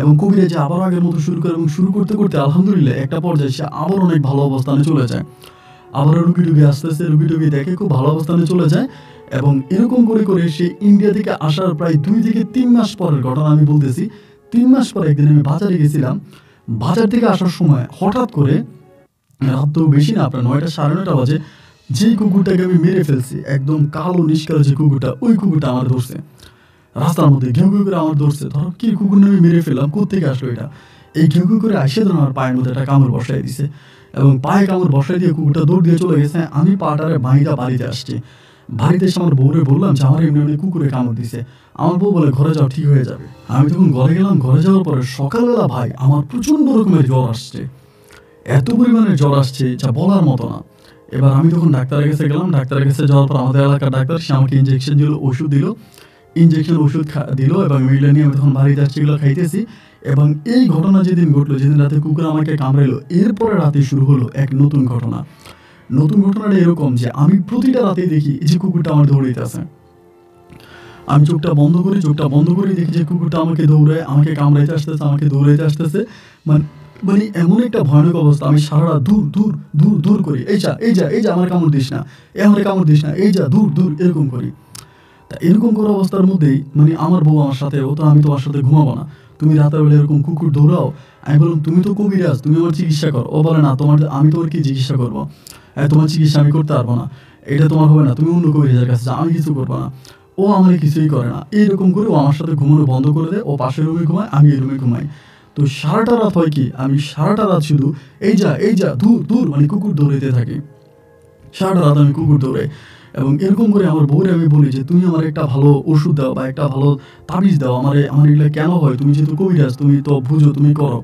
এবং কবিরাজি আবারও আগের মতো শুরু করে, এবং শুরু করতে করতে আলহামদুলিল্লাহ একটা পর্যায়ে সে আবার অনেক ভালো অবস্থানে চলে যায়। আবারও রুগী আসতেছে, রুগী দেখে খুব ভালো অবস্থানে চলে যায়। এবং এরকম করে করে সে ইন্ডিয়া থেকে আসার প্রায় 2 থেকে 3 মাস পরের ঘটনা আমি বলতেছি। 3 মাস পরে একদিন আমি বাজারে গেছিলাম। বাজার থেকে আসার সময় হঠাৎ করে, রাত তো বেশি না, আপনার 9টা 9:30 বাজে, যেই কুকুরটাকে আমি মেরে ফেলছি, একদম কালো নিষ্কালো যে কুকুরটা, ওই কুকুরটা আমার ধরছে রাস্তার মধ্যে, ঘেউ ঘেউ করে আমার ধরছে। ধরো কি কুকুর আমি মেরে ফেললাম, কোথেকে আসলো এটা, এই ঘেউ ঘেউ করে আসে ধরো আমার পায়ের মধ্যে একটা কামড় বসাই দিছে, এবং পায়ে কামড় বসাই দিয়ে কুকুরটা দৌড় দিয়ে চলে গেছে। আমি পাটারে বাইটা বাড়িতে আসছি। বাড়িতে এসে আমার বউরে বললাম যে আমার এমনি কুকুরে কামড় দিছে। আমার বউ বলে ঘরে যাও, ঠিক হয়ে যাবে। আমি তখন ঘরে গেলাম। ঘরে যাওয়ার পরে সকালবেলা ভাই আমার প্রচণ্ড রকমের জ্বর আসছে, এত পরিমাণে জ্বর আসছে যা বলার মতো না। এবার আমি তখন ডাক্তারের কাছে গেলাম। ডাক্তারের কাছে যাওয়ার পর আমাদের এলাকার ডাক্তার, সে আমাকে ইঞ্জেকশন দিল, ওষুধ দিল, দিল, এবং এগুলো নিয়ে আমি তখন বাড়িতে আসছি, এগুলো খাইতেছি। এবং এই ঘটনা যেদিন ঘটলো, যেদিন রাতে কুকুর আমাকে কামড়াইলো, এরপরে রাতে শুরু হলো এক নতুন ঘটনা। নতুন ঘটনাটা এরকম যে আমি প্রতিটা রাতেই দেখি এই যে কুকুরটা আমার দৌড়াইতেছে। আমি চোখটা বন্ধ করি দেখি যে কুকুরটা আমাকে দৌড়ায়, আমাকে কামড়াইতে আসতেছে, আমাকে দৌড়াইতে আসতেছে। মানে মানে এমন একটা ভয়ানক অবস্থা, আমি সারা রাত দূর দূর দূর দূর করি, এই যা এই যা এই যা, আমার কামড় দিস না, এ আমার কামড় দিস না, এই যা দূর দূর এরকম করি। তা এরকম করা অবস্থার মধ্যেই মানে আমার বউ আমার সাথে, ও তো আমি তোমার সাথে ঘুমাবো না, তুমি রাতের বেলা এরকম কুকুর দৌড়াও। আমি বললাম তুমি তো কবিরাজ, তুমি আমার চিকিৎসা করো। ও বলে না, আমি তোমার কি চিকিৎসা করবো, তোমার চিকিৎসা আমি করতে পারবো না, এটা তোমার হবে না, তুমি অন্য কবিরাজের কাছে যাও, আমি কিছু করবো না। ও আমার কিছুই করে না, এইরকম করে ও আমার সাথে ঘুমানো বন্ধ করে দেয়। ও পাশের রুমে ঘুমায়, আমি এই রুমে ঘুমাই। তো সারাটা রাত হয় কি, আমি সারাটা রাত শুধু এই যা দূর দূর মানে কুকুর দৌড়াইতে থাকি। সারাটা রাত আমি কুকুর দৌড়াই। এবং এরকম করে আমার বউরে আমি বলি যে তুমি আমার একটা ভালো ওষুধ দাও বা একটা ভালো তাবিজ দাও, আমার এগুলো কেন হয়, তুমি যেহেতু কবিরাজ, তুমি তো বুঝো, তুমি করো।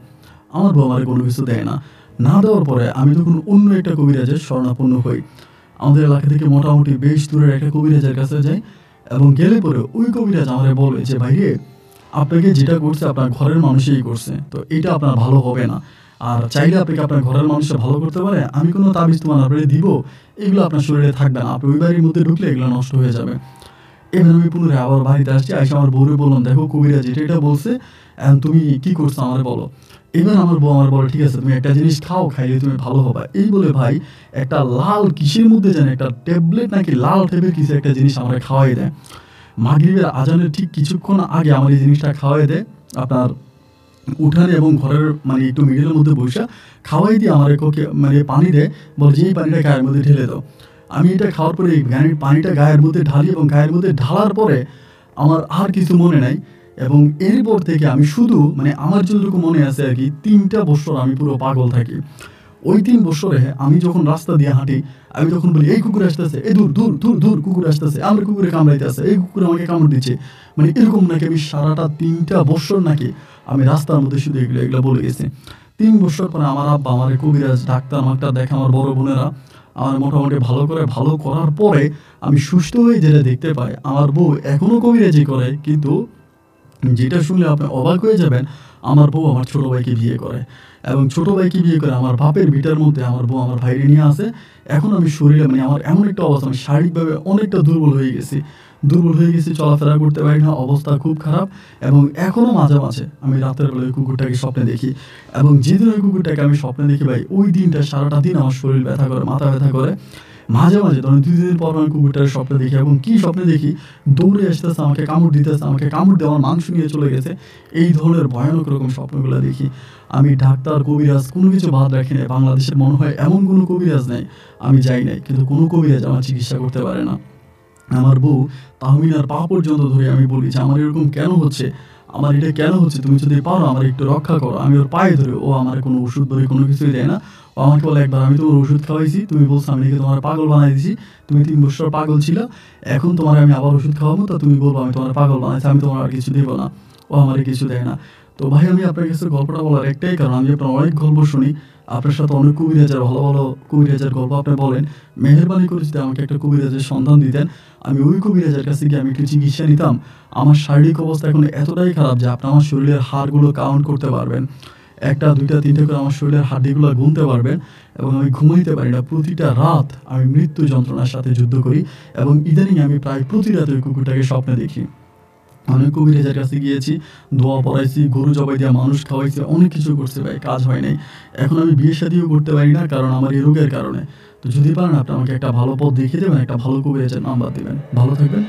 আমার বউ আমার কোনো কিছু দেয় না। না দেওয়ার পরে আমি তখন অন্য একটা কবিরাজের শরণাপন্ন হই। আমাদের এলাকা থেকে মোটামুটি বেশ দূরের একটা কবিরাজের কাছে যাই, এবং গেলে পরে ওই কবিরাজ আমারে বলে যে ভাইরে, আপনাকে যেটা করছে আপনার ঘরের মানুষই করছে, তো এটা আপনার ভালো হবে না। আর চাইলে আপনাকে আপনার ঘরের মানুষরা ভালো করতে পারে, আমি কোনো তাবিজ তোমার আপনাকে দিব, এগুলো আপনার শরীরে থাকবে না, আপনি ওই বাড়ির মধ্যে ঢুকলে এগুলো নষ্ট হয়ে যাবে। এবার আমি পুনরায় আবার বাড়িতে আসছি, আইসা আমার বউরে বললাম, দেখো কবিরাজ এটা বলছে, এখন তুমি কি করছো আমার বলো। এবার আমার বউ আমার বলে, ঠিক আছে তুমি একটা জিনিস খাও, খাইলে তুমি ভালো হবে। এই বলে ভাই একটা লাল কিসের মধ্যে জানে একটা ট্যাবলেট নাকি লাল টাইপের কিছু একটা জিনিস আমার খাওয়াই দেয়। মাগরিবের আজানের ঠিক কিছুক্ষণ আগে আমার এই জিনিসটা খাওয়াই দেয়। আপনার উঠানে এবং ঘরের মানে একটু মিডিলের মধ্যে বসে খাওয়াই দিয়ে আমার মানে পানি দেয়, বলে যে এই পানিটা গায়ের মধ্যে ঢেলে দাও। আমি এটা খাওয়ার পরে এই পানিটা গায়ের মধ্যে ঢালি, এবং গায়ের মধ্যে ঢালার পরে আমার আর কিছু মনে নাই। এবং এরপর থেকে আমি শুধু মানে আমার যতটুকু মনে আছে আর কি, 3টা বছর আমি পুরো পাগল থাকি। ওই 3 বছরে আমি যখন রাস্তা দিয়ে হাঁটি, আমি তখন বলি এই কুকুর আসতেছে, এই দূর দূর দূর দূর কুকুর আসতেছে, আমার কুকুরে কামড়াইতে আছে, এই কুকুর আমাকে কামড় দিচ্ছে। মানে এরকম নাকি আমি সারাটা 3টা বছর নাকি আমি রাস্তার মধ্যে শুধু এগুলো এগুলো বলে গেছি। 3 বছর পরে আমার আব্বা আমার কবিরাজ ডাক্তার মাক্তার দেখে, আমার বড় বোনেরা আমার মোটামুটি ভালো করার পরে আমি সুস্থ হয়ে যেটা দেখতে পাই, আমার বউ এখনও কবিরাজি করে। কিন্তু যেটা শুনলে আপনি অবাক হয়ে যাবেন, আমার বউ আমার ছোট ভাইকে বিয়ে করে, এবং ছোট ভাইকে বিয়ে করে আমার বাপের ভিটার মধ্যে আমার বউ আমার ভাইরে নিয়ে আসে। এখন আমি শরীরে মানে আমার এমন একটা অবস্থা, আমি শারীরিকভাবে অনেকটা দুর্বল হয়ে গেছি, চলাফেরা করতে পারি না, অবস্থা খুব খারাপ। এবং এখনও মাঝে মাঝে আমি রাতের বেলা ওই কুকুরটাকে স্বপ্নে দেখি, এবং যেদিন ওই কুকুরটাকে আমি স্বপ্নে দেখি ভাই, ওই দিনটা সারাটা দিন আমার শরীর ব্যথা করে, মাথা ব্যথা করে। মাঝে মাঝে ধরেন 2 দিন পর আমি কুকুরটার স্বপ্নে দেখি, এবং কি স্বপ্নে দেখি, দৌড়ে আসতেছে, আমাকে কামড় দিতেছে, আমাকে কামড় দিয়ে আমার মাংস নিয়ে চলে গেছে। এই ধরনের ভয়ানক রকম স্বপ্নগুলো দেখি। আমি ডাক্তার কবিরাজ কোনো কিছু বাদ রাখি না, বাংলাদেশের মনে হয় এমন কোনো কবিরাজ নেই আমি যাই নাই, কিন্তু কোনো কবিরাজ আমার চিকিৎসা করতে পারে না। আমার বউ তাহমিনার পা পর্যন্ত ধরে আমি বলি যে আমার এরকম কেন হচ্ছে, আমার এটা কেন হচ্ছে, তুমি যদি পারো আমার একটু রক্ষা করো। আমি ওর পায়ে ধরে, ও আমার কোনো ওষুধ বলে কোনো কিছুই দেয় না। ও আমাকে বলে, একবার আমি তোমার ওষুধ খাওয়াইছি, তুমি বলছো আমি নাকি তোমার পাগল বানাই দিছি, তুমি 3 বছর পাগল ছিল, এখন তোমার আমি আবার ওষুধ খাওয়াবো, তো তুমি বলবো আমি তোমার পাগল বানাইছি, আমি তোমার আর কিছু দেবো না। ও আমার কিছু দেয় না। তো ভাই আমি আপনার কাছে গল্পটা বলার একটাই কারণ, আমি আপনার অনেক গল্প শুনি, আপনার সাথে অনেক কবিরাজের ভালো ভালো কবিরাজের গল্প আপনি বলেন। মেহেরবানি করে যদি আমাকে একটা কবিরাজের সন্ধান দিতেন, আমি ওই কবিরাজের কাছে গিয়ে আমি একটু চিকিৎসা নিতাম। আমার শারীরিক অবস্থা এখন এতটাই খারাপ যে আপনি আমার শরীরের হাড়গুলো কাউন্ট করতে পারবেন, 1টা 2টা 3টে করে আমার শরীরের হাড্ডিগুলো গুনতে পারবেন। এবং আমি ঘুমাইতে পারি না, প্রতিটা রাত আমি মৃত্যু যন্ত্রণার সাথে যুদ্ধ করি, এবং ইদানিং আমি প্রায় প্রতি রাতে ওই কুকুরটাকে স্বপ্নে দেখি। অনেক কবিরাজের কাছে গিয়েছি, দোয়া পড়াইছি, গরু জবাই দিয়ে মানুষ খাওয়াইছি, অনেক কিছু করছে ভাই, কাজ হয় নাই। এখন আমি বিয়ে শাদিও করতে পারি না, কারণ আমার এই রোগের কারণে। তো যদি পারেন আপনি আমাকে একটা ভালো পথ দেখিয়ে দেবেন, একটা ভালো কবিরাজের নাম্বার দেবেন, ভালো থাকবেন।